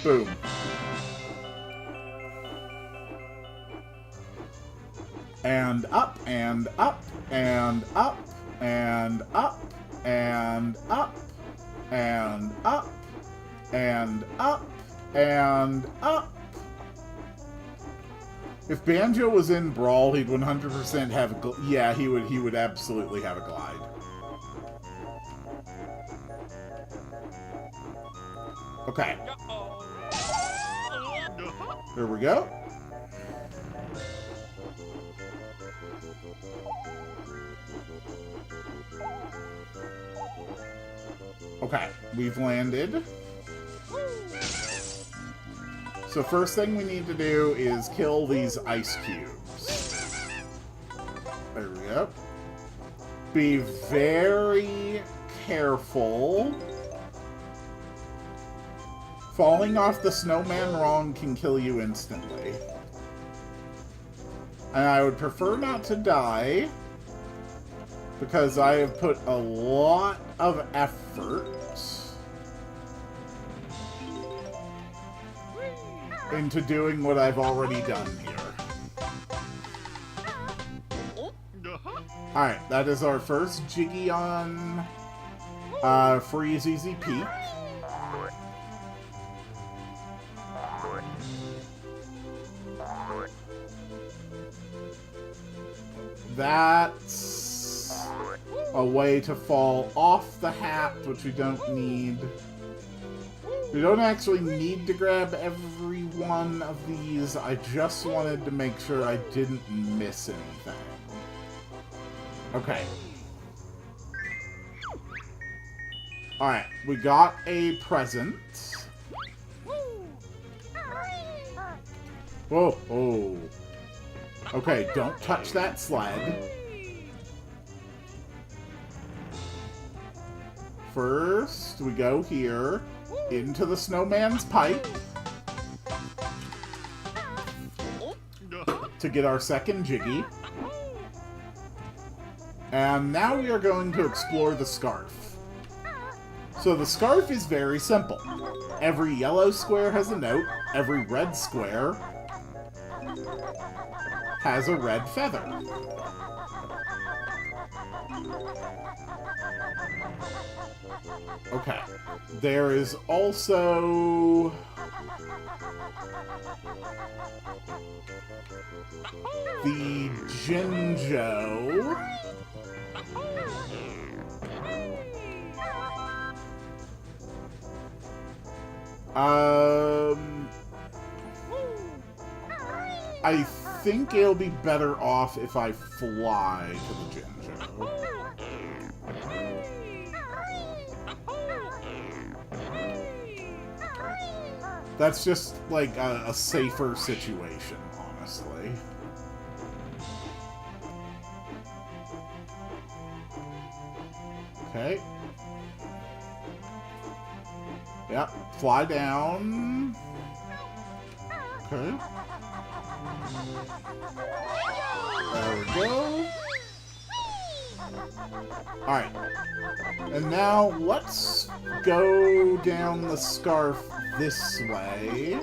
boom. And up, and up, and up, and up, and up, and up, and up, and up. If Banjo was in Brawl, he'd 100% have a yeah, he would absolutely have a glide. Okay. There we go. Okay, we've landed. So first thing we need to do is kill these ice cubes. There we go. Be very careful. Falling off the snowman wrong can kill you instantly. And I would prefer not to die, because I have put a lot of effort into doing what I've already done here. Alright, that is our first Jiggy on Freeze Easy Peak. That's a way to fall off the hat, which we don't need. We don't actually need to grab every one of these. I just wanted to make sure I didn't miss anything. Okay. Alright, we got a present. Whoa, oh. Okay, don't touch that sled. First, we go here, into the snowman's pipe, to get our second Jiggy. And now we are going to explore the scarf. So the scarf is very simple. Every yellow square has a note, every red square has a red feather. Okay. There is also the Jinjo. I think it'll be better off if I fly to the Jinjo. That's just, like, a safer situation, honestly. Okay. Yep, fly down. Okay. There we go. Alright. And now, let's go down the scarf this way.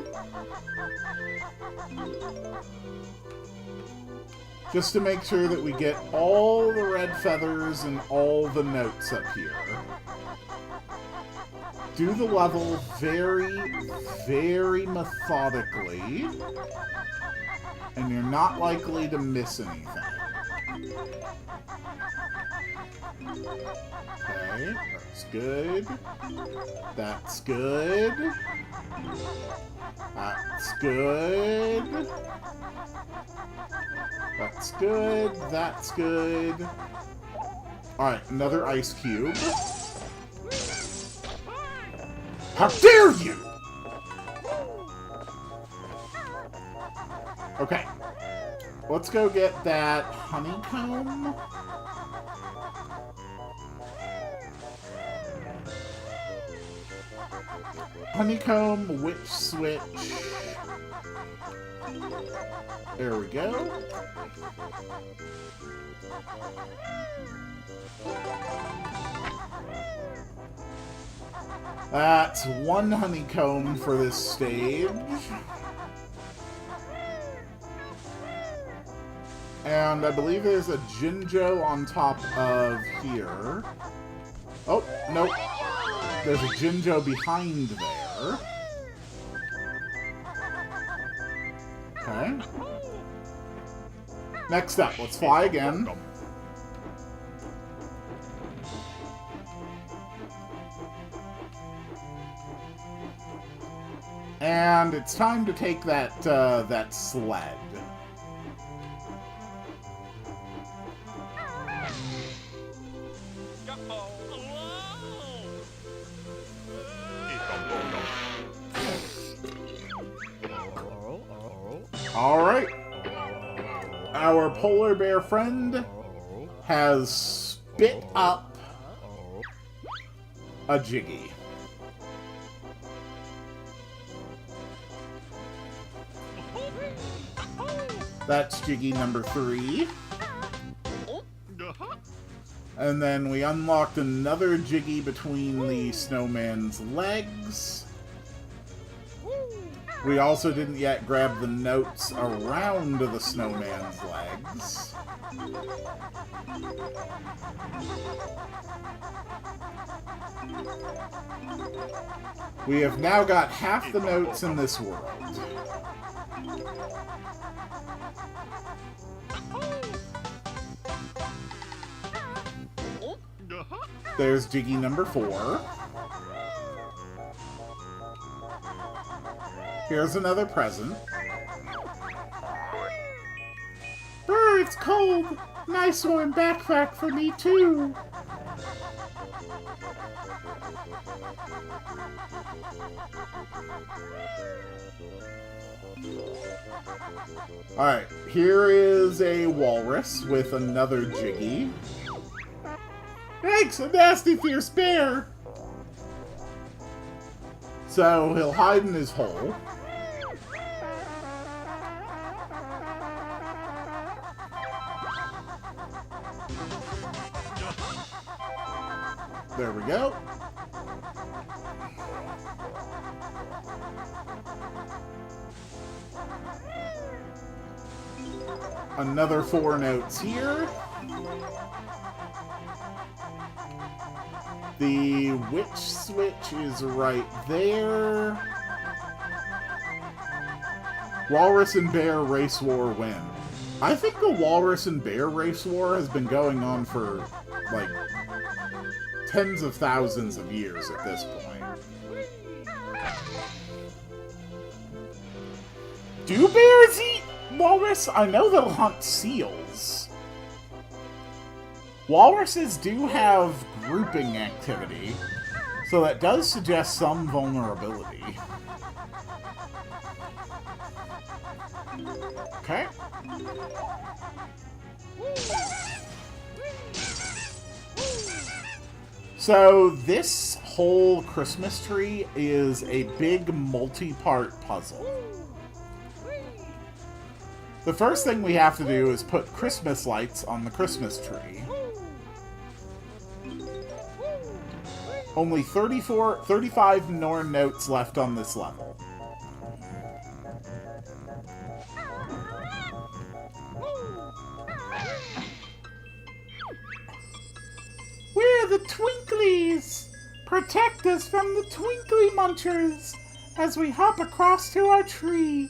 Just to make sure that we get all the red feathers and all the notes up here. Do the level very, very methodically, and you're not likely to miss anything. Okay, that's good. That's good. That's good. That's good. That's good. Alright, another ice cube. How dare you! Okay. Let's go get that honeycomb. Honeycomb, witch switch. There we go. That's one honeycomb for this stage. And I believe there's a Jinjo on top of here. Oh, nope. There's a Jinjo behind there. Okay. Next up, let's fly again. And it's time to take that, that sled. Alright. Our polar bear friend has spit up a Jiggy. That's Jiggy number 3. And then we unlocked another Jiggy between the snowman's legs. We also didn't yet grab the notes around the snowman's legs. We have now got half the notes in this world. There's Jiggy number 4. Here's another present. Brr, it's cold. Nice warm backpack for me, too. Alright, here is a walrus with another Jiggy. Thanks, a nasty fierce bear. So he'll hide in his hole. There we go. Another 4 notes here. The witch switch is right there. Walrus and bear race war win. I think the walrus and bear race war has been going on for, like, tens of thousands of years at this point. Do bears eat walrus? I know they'll hunt seals. Walruses do have grouping activity, so that does suggest some vulnerability. Okay. So this whole Christmas tree is a big multi-part puzzle. The first thing we have to do is put Christmas lights on the Christmas tree. Only 35 more notes left on this level. We're the Twinklies! Protect us from the Twinkly Munchers as we hop across to our tree.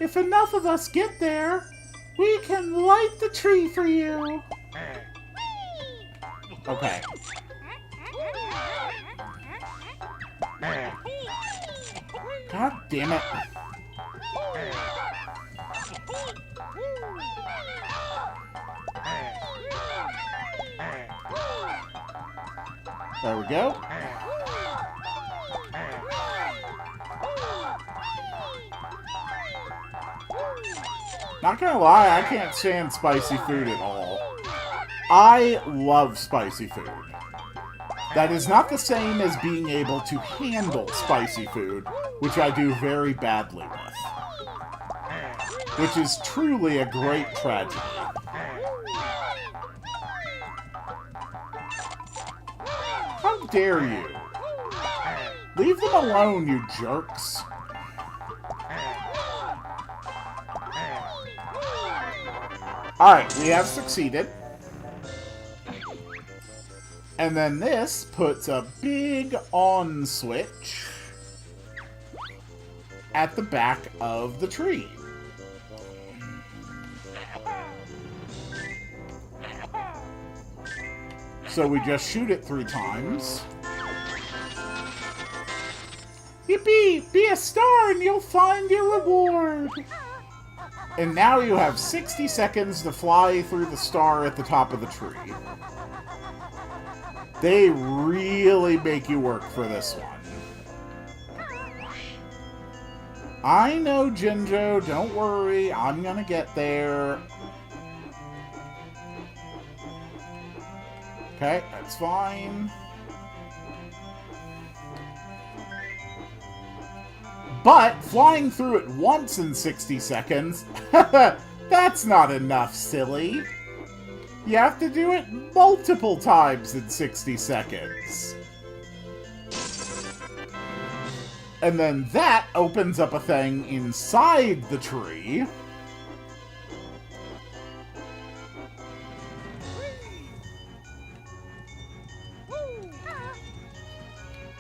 If enough of us get there, we can light the tree for you. Okay. God damn it. There we go. Not gonna lie, I can't stand spicy food at all. I love spicy food. That is not the same as being able to handle spicy food, which I do very badly with. Which is truly a great tragedy. How dare you? Leave them alone, you jerks. Alright, we have succeeded. And then this puts a big on switch at the back of the tree. So we just shoot it 3 times. Yippee! Be a star and you'll find your reward! And now you have 60 seconds to fly through the star at the top of the tree. They really make you work for this one. I know, Jinjo, don't worry, I'm gonna get there. Okay, that's fine. But flying through it once in 60 seconds, that's not enough, silly. You have to do it multiple times in 60 seconds. And then that opens up a thing inside the tree.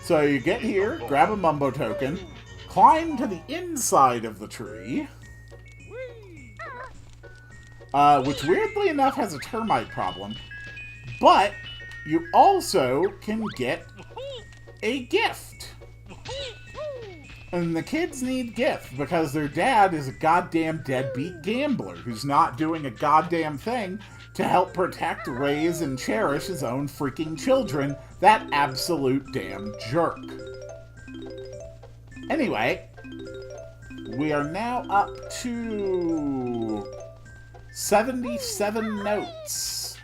So you get here, grab a Mumbo token, climb to the inside of the tree, which weirdly enough has a termite problem, but you also can get a gift. And the kids need gifts because their dad is a goddamn deadbeat gambler who's not doing a goddamn thing to help protect, raise, and cherish his own freaking children. That absolute damn jerk. Anyway, we are now up to 77 notes.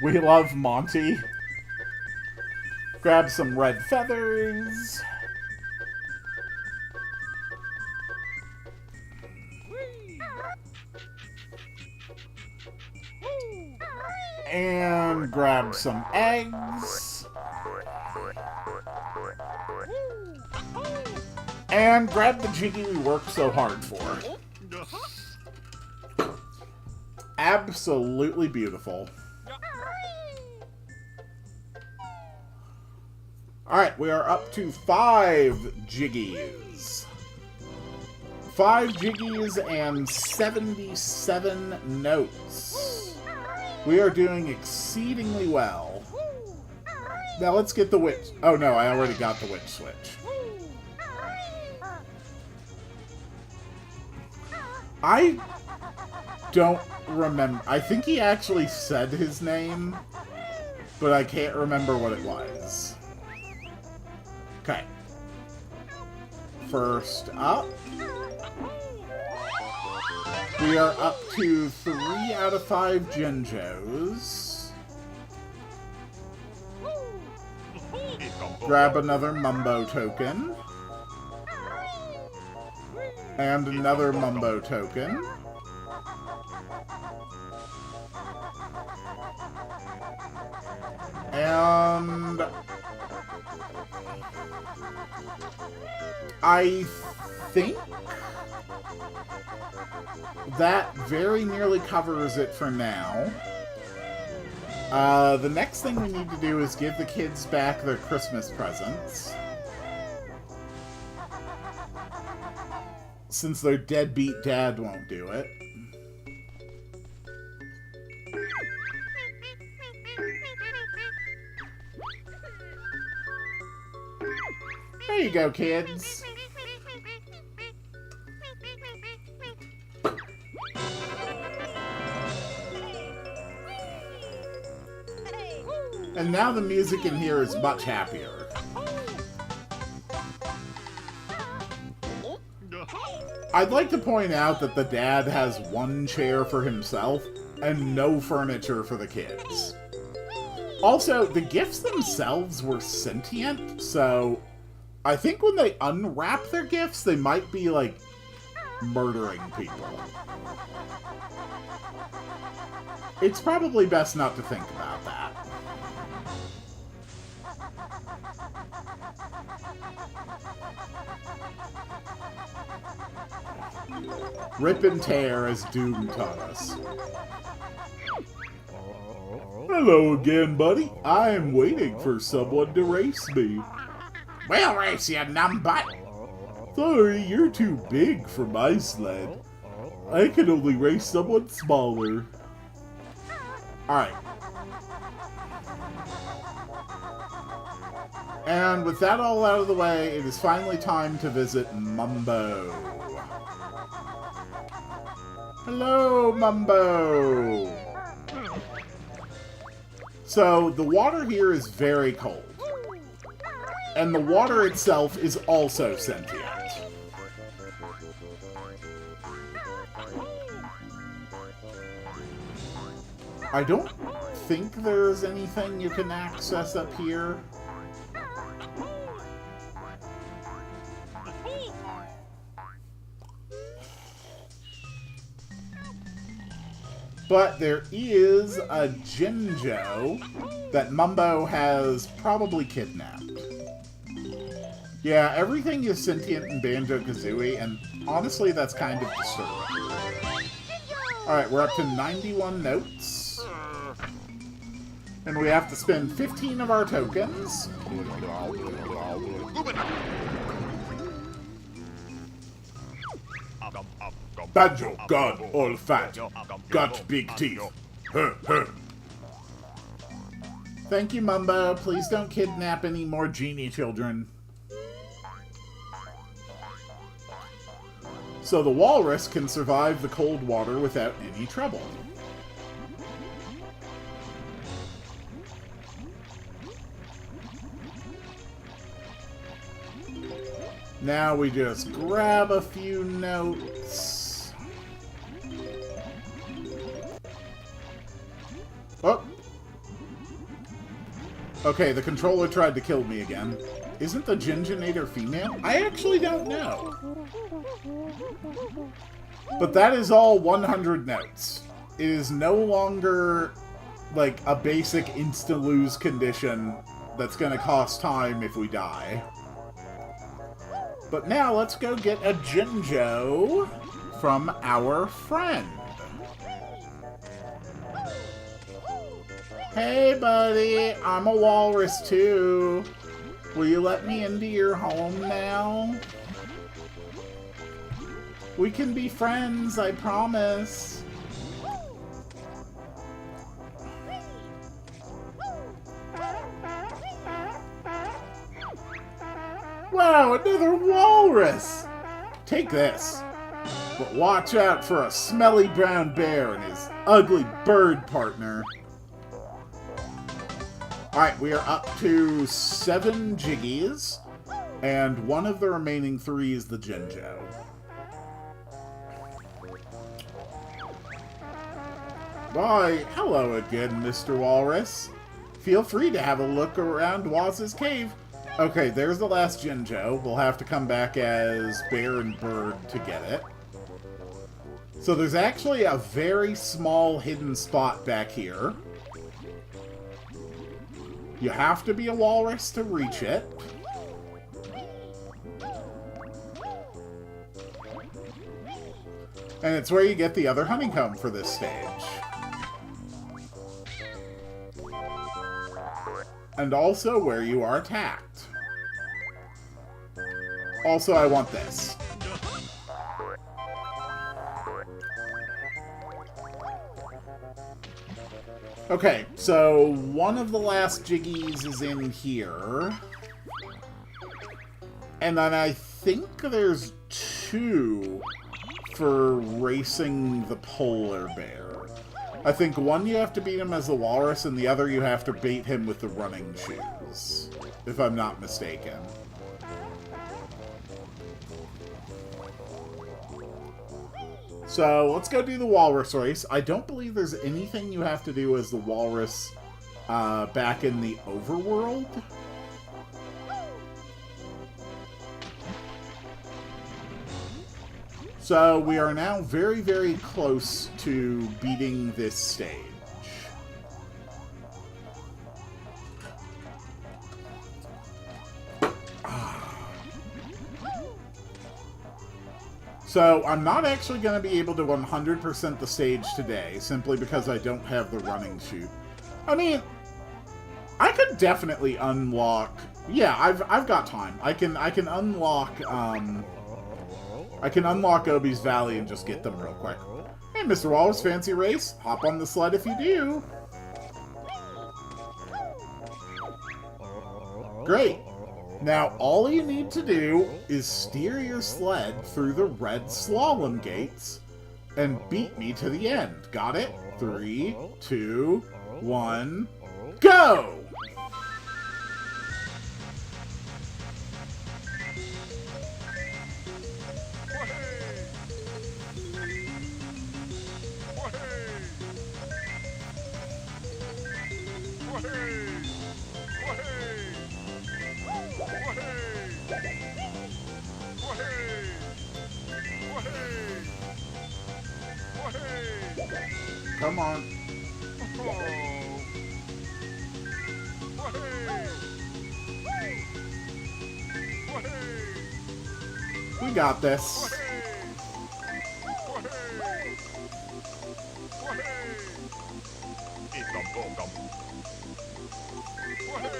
We love Monty. Grab some red feathers. And grab some eggs. And grab the Jiggy we worked so hard for. Absolutely beautiful. Alright, we are up to 5 Jiggies. 5 Jiggies and 77 notes. We are doing exceedingly well. Now let's get the witch. Oh no, I already got the witch switch. I don't remember. I think he actually said his name, but I can't remember what it was. Okay. First up, we are up to 3 out of 5 Jinjos. Grab another Mumbo token. And another Mumbo token. And I think that very nearly covers it for now. The next thing we need to do is give the kids back their Christmas presents. Since their deadbeat dad won't do it. There you go, kids. And now the music in here is much happier. I'd like to point out that the dad has 1 chair for himself and no furniture for the kids. Also, the gifts themselves were sentient, so I think when they unwrap their gifts, they might be, like, murdering people. It's probably best not to think about that. Rip and tear, as Doom taught us. Hello again, buddy. I am waiting for someone to race me. We'll race you, numbut. Sorry, you're too big for my sled. I can only race someone smaller. Alright. And with that all out of the way, it is finally time to visit Mumbo. Hello, Mumbo! So, the water here is very cold. And the water itself is also sentient. I don't think there's anything you can access up here. But there is a Jinjo that Mumbo has probably kidnapped. Yeah, everything is sentient in Banjo-Kazooie, and honestly, that's kind of disturbing. Alright, we're up to 91 notes. And we have to spend 15 of our tokens. Banjo, God, all fat. Got big teeth. Thank you, Mumbo. Please don't kidnap any more genie children. So the walrus can survive the cold water without any trouble. Now we just grab a few notes. Oh! Okay, the controller tried to kill me again. Isn't the Ginginator female? I actually don't know. But that is all 100 notes. It is no longer, like, a basic insta-lose condition that's gonna cost time if we die. But now let's go get a Jinjo from our friend. Hey, buddy, I'm a walrus too. Will you let me into your home now? We can be friends, I promise. Wow, another walrus! Take this. But watch out for a smelly brown bear and his ugly bird partner. Alright, we are up to 7 Jiggies, and one of the remaining 3 is the Jinjo. Why, hello again, Mr. Walrus. Feel free to have a look around Waz's cave. Okay, there's the last Jinjo. We'll have to come back as Bear and Bird to get it. So there's actually a very small hidden spot back here. You have to be a walrus to reach it. And it's where you get the other honeycomb for this stage. And also where you are attacked. Also, I want this. Okay, so one of the last Jiggies is in here. And then I think there's 2 for racing the polar bear. I think one you have to beat him as the walrus, and the other you have to beat him with the running shoes, if I'm not mistaken. So, let's go do the walrus race. I don't believe there's anything you have to do as the walrus back in the overworld. So, we are now very, very close to beating this stage. So, I'm not actually going to be able to 100% the stage today, simply because I don't have the running chute. I mean, I could definitely unlock... Yeah, I've got time. I can unlock, I can unlock Obi's Valley and just get them real quick. Hey, Mr. Walrus, fancy race? Hop on the sled if you do. Great. Now, all you need to do is steer your sled through the red slalom gates and beat me to the end. Got it? 3, 2, 1, go! Come on. We got this.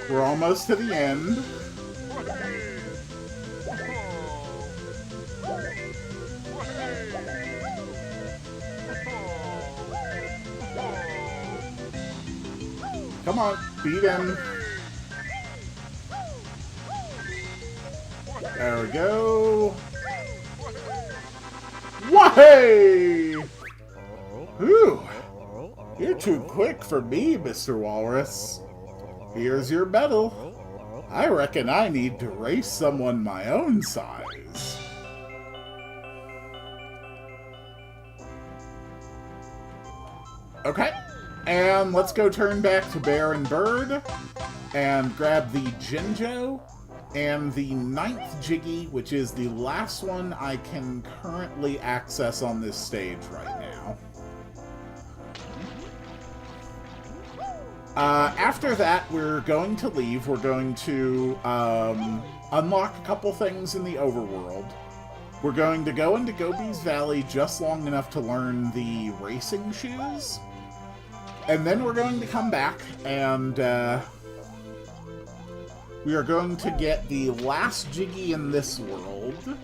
We're almost to the end. Come on, beat him. There we go. Wahey! Whew. You're too quick for me, Mr. Walrus. Here's your medal. I reckon I need to race someone my own size. Okay. And let's go turn back to Bear and Bird and grab the Jinjo and the 9th Jiggy, which is the last one I can currently access on this stage right now. After that, we're going to leave. We're going to unlock a couple things in the overworld. We're going to go into Gobi's Valley just long enough to learn the racing shoes. And then we're going to come back, and we are going to get the last Jiggy in this world.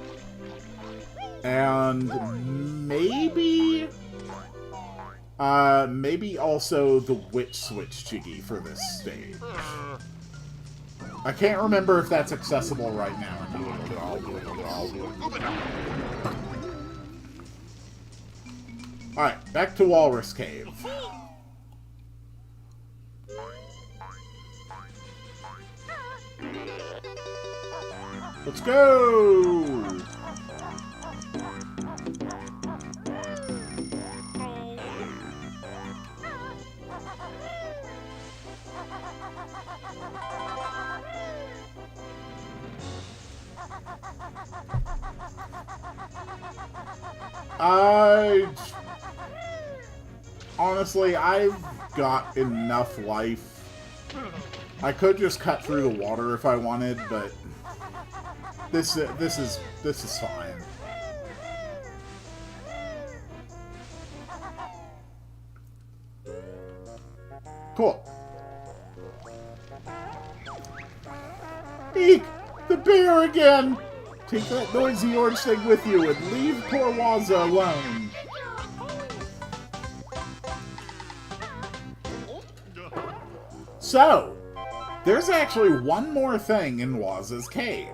And maybe also the Witch Switch Jiggy for this stage. I can't remember if that's accessible right now or not. Alright, back to Walrus Cave. Let's go! Honestly, I've got enough life. I could just cut through the water if I wanted, but this is fine. Cool. Eek! The bear again! Take that noisy orange thing with you and leave poor Waza alone. So, there's actually one more thing in Waza's cave.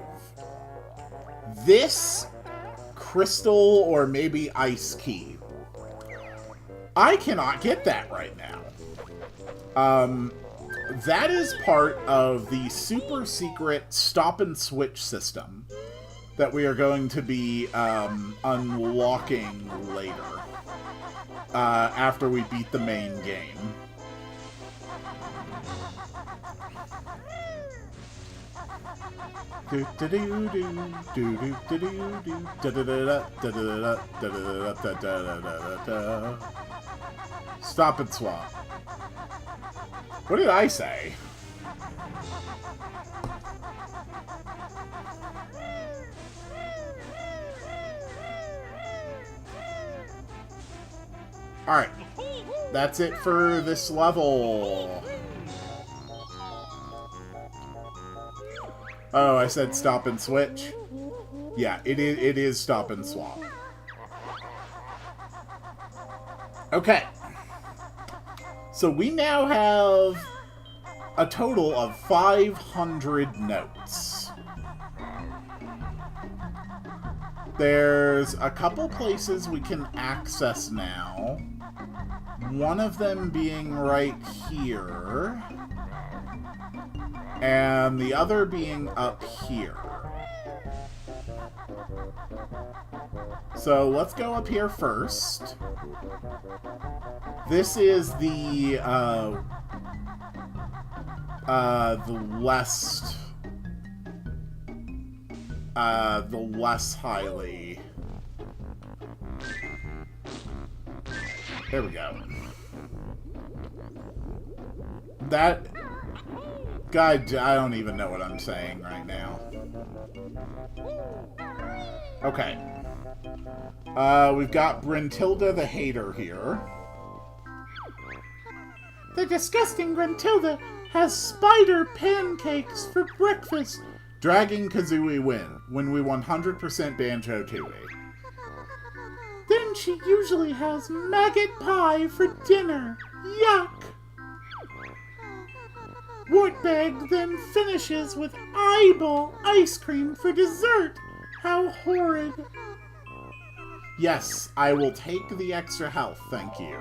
This crystal or maybe ice key. I cannot get that right now. That is part of the super secret stop and switch system that we are going to be unlocking later after we beat the main game. Stop and swap. What did I say? Alright. That's it for this level. Oh, I said stop and switch? Yeah, it is stop and swap. Okay. So we now have a total of 500 notes. There's a couple places we can access now. One of them being right here. And the other being up here. So let's go up here first. This is the less highly. There we go. That guy, I don't even know what I'm saying right now. Okay. We've got Brentilda the Hater here. The disgusting Gruntilda has spider pancakes for breakfast. Dragging Kazooie win when we 100% Banjo-Tooie. Then she usually has maggot pie for dinner. Yuck! Wartbag then finishes with eyeball ice cream for dessert. How horrid. Yes, I will take the extra health, thank you.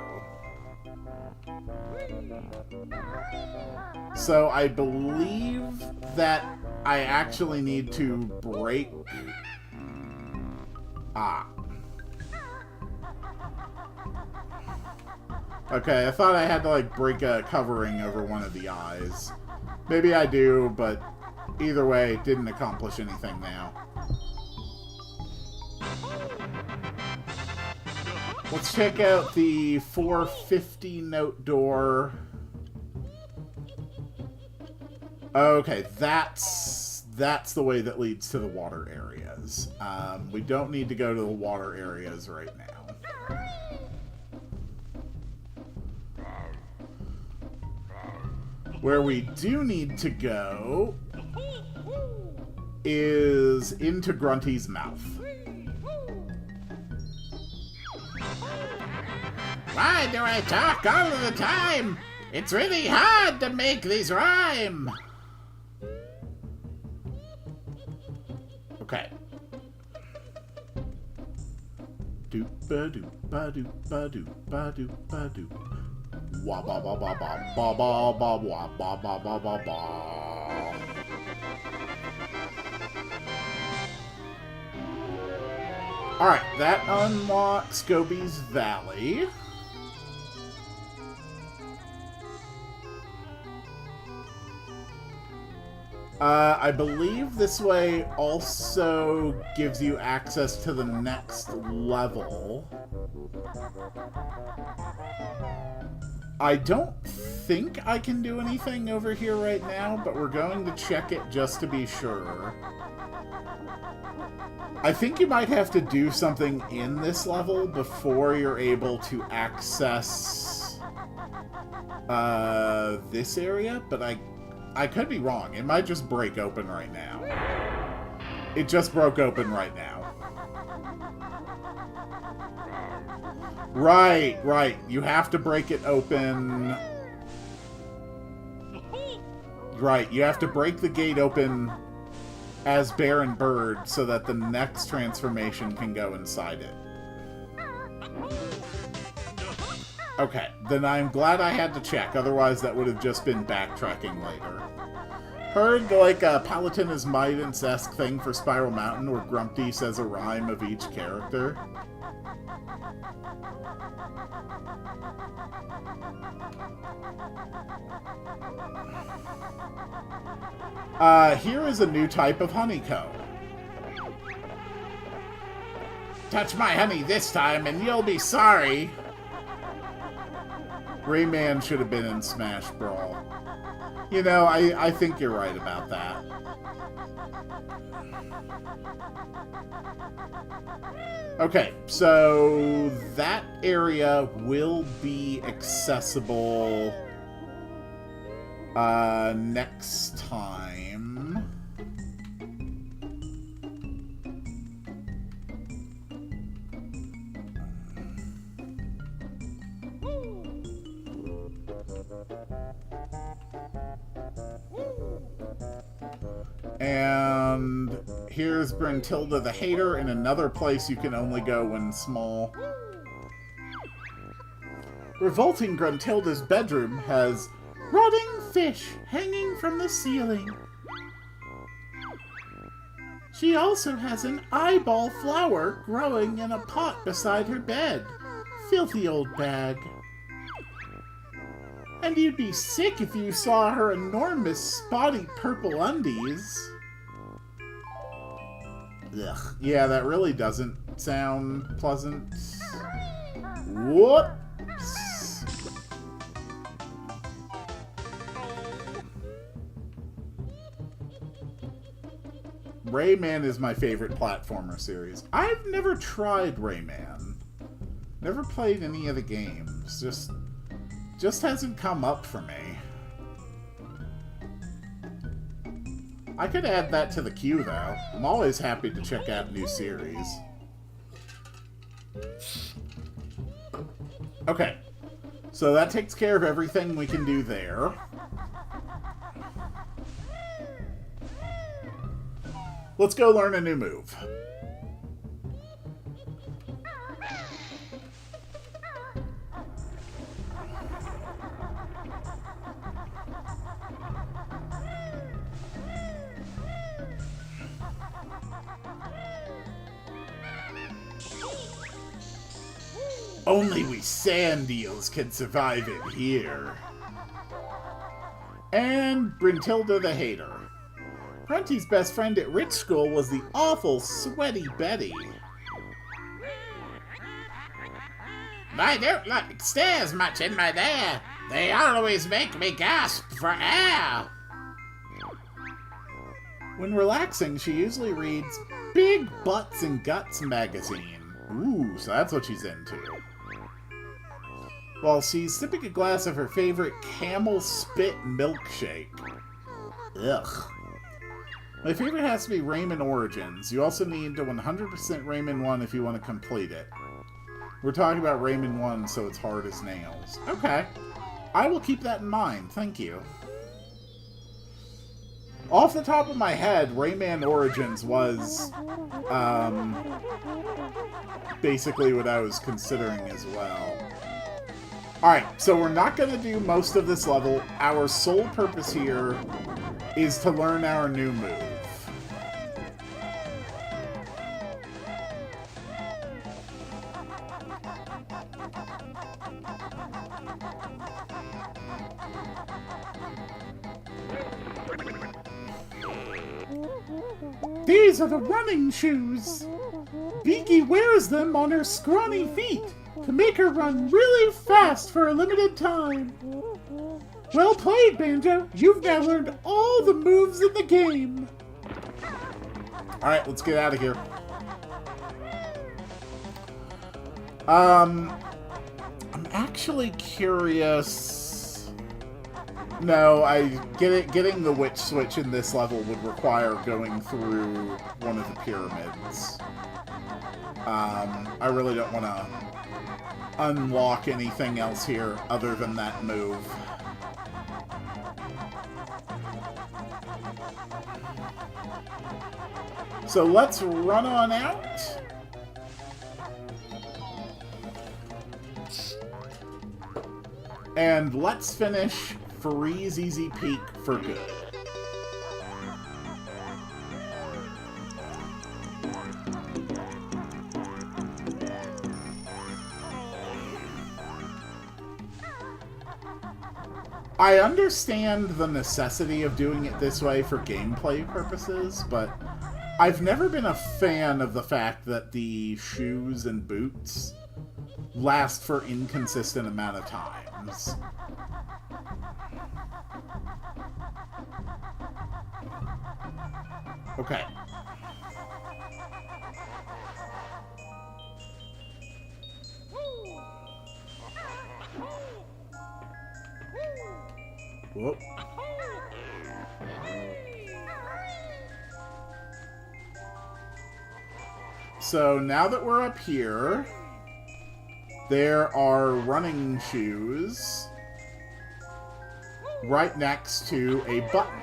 So I believe that I actually need to break... Okay, I thought I had to, like, break a covering over one of the eyes. Maybe I do, but either way, didn't accomplish anything now. Let's check out the 450 note door. Okay, that's the way that leads to the water areas. We don't need to go to the water areas right now. Where we do need to go is into Grunty's mouth. Why do I talk all of the time? It's really hard to make these rhyme. Okay. Doop-ba-doop-ba-doop-ba-doop-ba-doop. Wah ba ba ba ba ba ba ba wah ba ba ba ba ba. Alright, that unlocks Gobi's Valley. I believe this way also gives you access to the next level. I don't think I can do anything over here right now, but we're going to check it just to be sure. I think you might have to do something in this level before you're able to access this area, but I could be wrong. It might just break open right now. It just broke open right now. Right, right. You have to break it open. Right, you have to break the gate open as Baron Bird so that the next transformation can go inside it. Okay, then I'm glad I had to check, otherwise that would have just been backtracking later. Heard, like, a Palutina's Midas-esque thing for Spiral Mountain where Grumpy says a rhyme of each character. Here is a new type of honeycomb. Touch my honey this time and you'll be sorry. Rayman should have been in Smash Brawl. You know, I think you're right about that. Okay, so that area will be accessible next time. And here's Bruntilda the Hater in another place you can only go when small. Revolting Gruntilda's bedroom has rotting fish hanging from the ceiling. She also has an eyeball flower growing in a pot beside her bed. Filthy old bag. And you'd be sick if you saw her enormous spotty purple undies. Ugh. Yeah, that really doesn't sound pleasant. Whoops. Rayman is my favorite platformer series. I've never tried Rayman. Never played any of the games. Just hasn't come up for me. I could add that to the queue, though. I'm always happy to check out new series. Okay. So that takes care of everything we can do there. Let's go learn a new move. Only we sand eels can survive it here. And Bruntilda the Hater. Grunty's best friend at Rich School was the awful, sweaty Betty. I don't like stairs much in my there. They always make me gasp for air. When relaxing, she usually reads Big Butts and Guts magazine. Ooh, so that's what she's into. While she's sipping a glass of her favorite camel spit milkshake. Ugh. My favorite has to be Rayman Origins. You also need to 100% Rayman 1 if you want to complete it. We're talking about Rayman 1, so it's hard as nails. Okay. I will keep that in mind. Thank you. Off the top of my head, Rayman Origins was basically what I was considering as well. Alright, so we're not going to do most of this level. Our sole purpose here is to learn our new move. These are the running shoes. Beaky wears them on her scrawny feet to make her run really fast for a limited time. Well played, Banjo. You've now learned all the moves in the game. Alright, let's get out of here. I'm actually curious. No, getting the witch switch in this level would require going through one of the pyramids. I really don't want to unlock anything else here other than that move. So let's run on out. And let's finish Freeze Easy Peak for good. I understand the necessity of doing it this way for gameplay purposes, but I've never been a fan of the fact that the shoes and boots last for inconsistent amount of times. Okay. Whoop. So now that we're up here, there are running shoes right next to a button.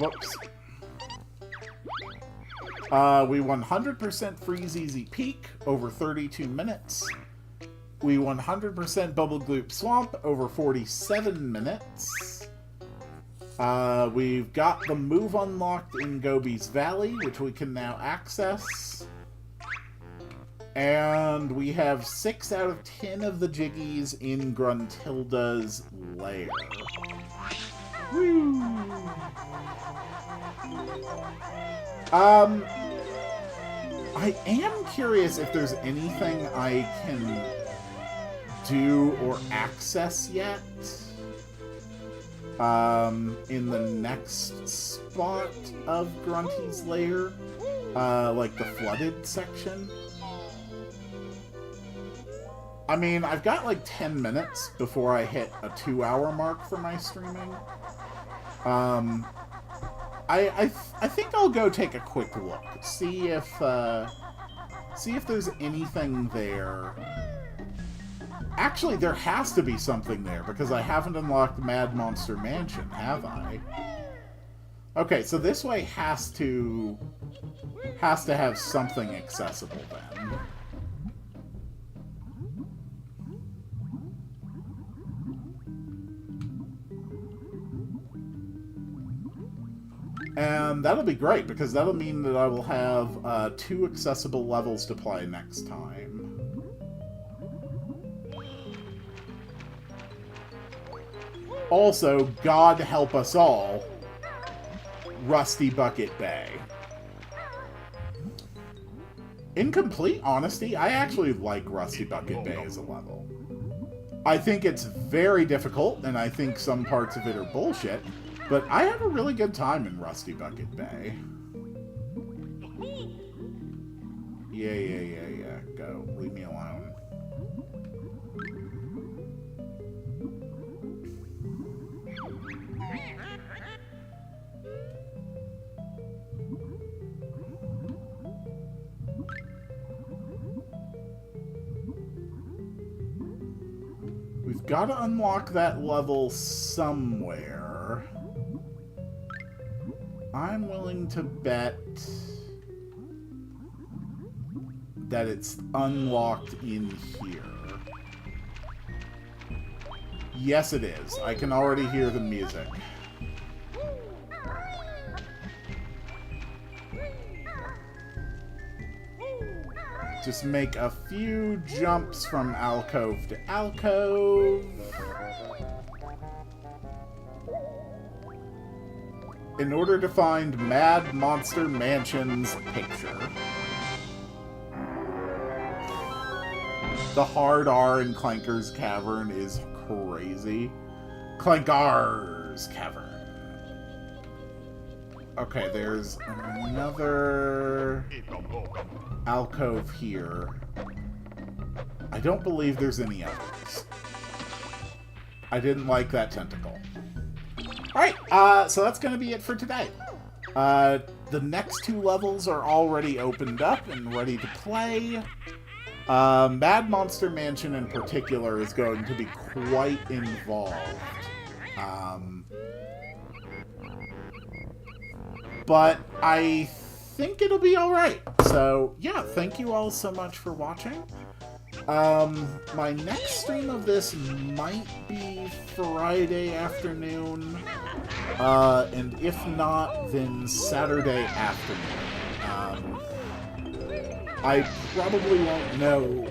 Whoops. We 100% freeze easy peak over 32 minutes. We 100% bubble gloop swamp over 47 minutes. We've got the move unlocked in Gobi's Valley, which we can now access. And we have 6 out of 10 of the Jiggies in Gruntilda's lair. Woo! I am curious if there's anything I can do or access yet. In the next spot of Grunty's lair. Like the flooded section. I mean, I've got like 10 minutes before I hit a 2-hour mark for my streaming. I think I'll go take a quick look, see if there's anything there. Actually, there has to be something there because I haven't unlocked Mad Monster Mansion, have I? Okay, so this way has to have something accessible then. And that'll be great, because that'll mean that I will have 2 accessible levels to play next time. Also, God help us all, Rusty Bucket Bay. In complete honesty, I actually like Rusty Bucket Bay as a level. I think it's very difficult, and I think some parts of it are bullshit. But I have a really good time in Rusty Bucket Bay. Yeah. Go. Leave me alone. We've got to unlock that level somewhere. I'm willing to bet that it's unlocked in here. Yes, it is. I can already hear the music. Just make a few jumps from alcove to alcove. In order to find Mad Monster Mansion's picture. The hard R in Clanker's Cavern is crazy. Clankar's Cavern. Okay, there's another alcove here. I don't believe there's any others. I didn't like that tentacle. Alright, so that's going to be it for today. The next 2 levels are already opened up and ready to play. Mad Monster Mansion in particular is going to be quite involved. But I think it'll be alright. So, yeah, thank you all so much for watching. My next stream of this might be Friday afternoon, and if not, then Saturday afternoon. I probably won't know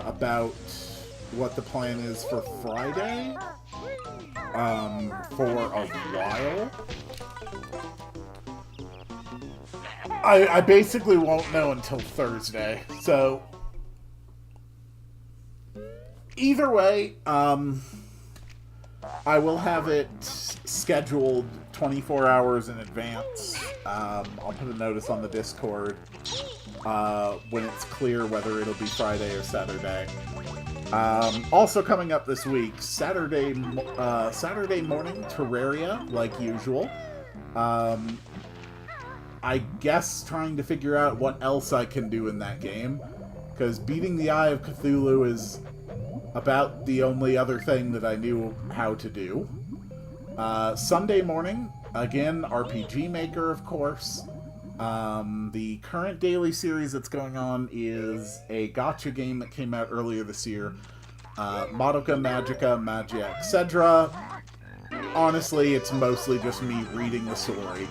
about what the plan is for Friday for a while. I basically won't know until Thursday, so either way, I will have it scheduled 24 hours in advance. I'll put a notice on the Discord when it's clear whether it'll be Friday or Saturday. Also coming up this week, Saturday morning, Terraria, like usual. I guess trying to figure out what else I can do in that game, because beating the Eye of Cthulhu is about the only other thing that I knew how to do. Sunday morning, again, RPG Maker, of course. The current daily series that's going on is a gacha game that came out earlier this year. Madoka Magica, Magia, etc. Honestly, it's mostly just me reading the story.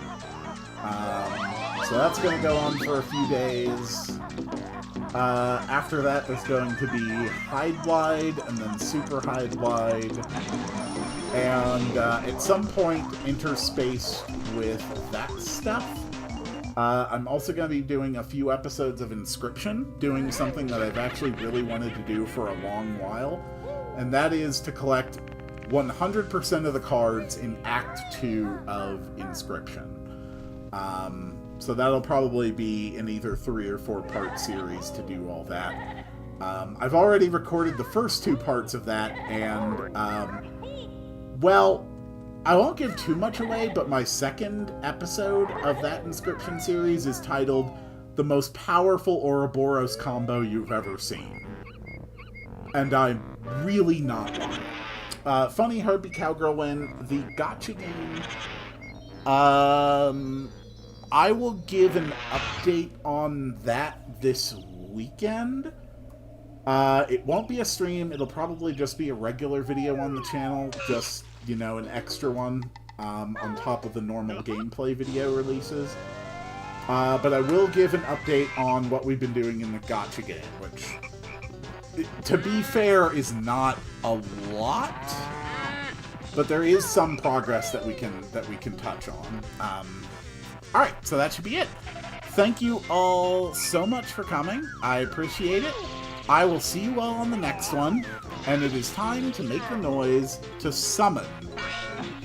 So that's going to go on for a few days. After that, there's going to be Hide Wide, and then Super Hide Wide. And at some point, interspaced with that stuff, I'm also going to be doing a few episodes of Inscription, doing something that I've actually really wanted to do for a long while, and that is to collect 100% of the cards in Act 2 of Inscription. So that'll probably be an either 3 or 4 part series to do all that. I've already recorded the first 2 parts of that, and, well, I won't give too much away, but my second episode of that Inscription series is titled The Most Powerful Ouroboros Combo You've Ever Seen. And I'm really not lying. Funny Herbie Cowgirl win. The gacha game, I will give an update on that this weekend. It won't be a stream, it'll probably just be a regular video on the channel, just, you know, an extra one, on top of the normal gameplay video releases. But I will give an update on what we've been doing in the gacha game, which, to be fair, is not a lot, but there is some progress that we can touch on. Alright, so that should be it. Thank you all so much for coming. I appreciate it. I will see you all on the next one, and it is time to make the noise to summon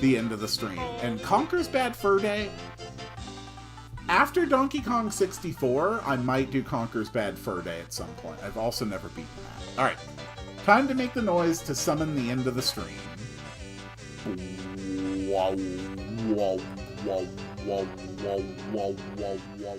the end of the stream. And Conker's Bad Fur Day, after Donkey Kong 64, I might do Conker's Bad Fur Day at some point. I've also never beaten that. Alright, time to make the noise to summon the end of the stream. Wow, wow, wow, wow, wow, wow, wow, wow.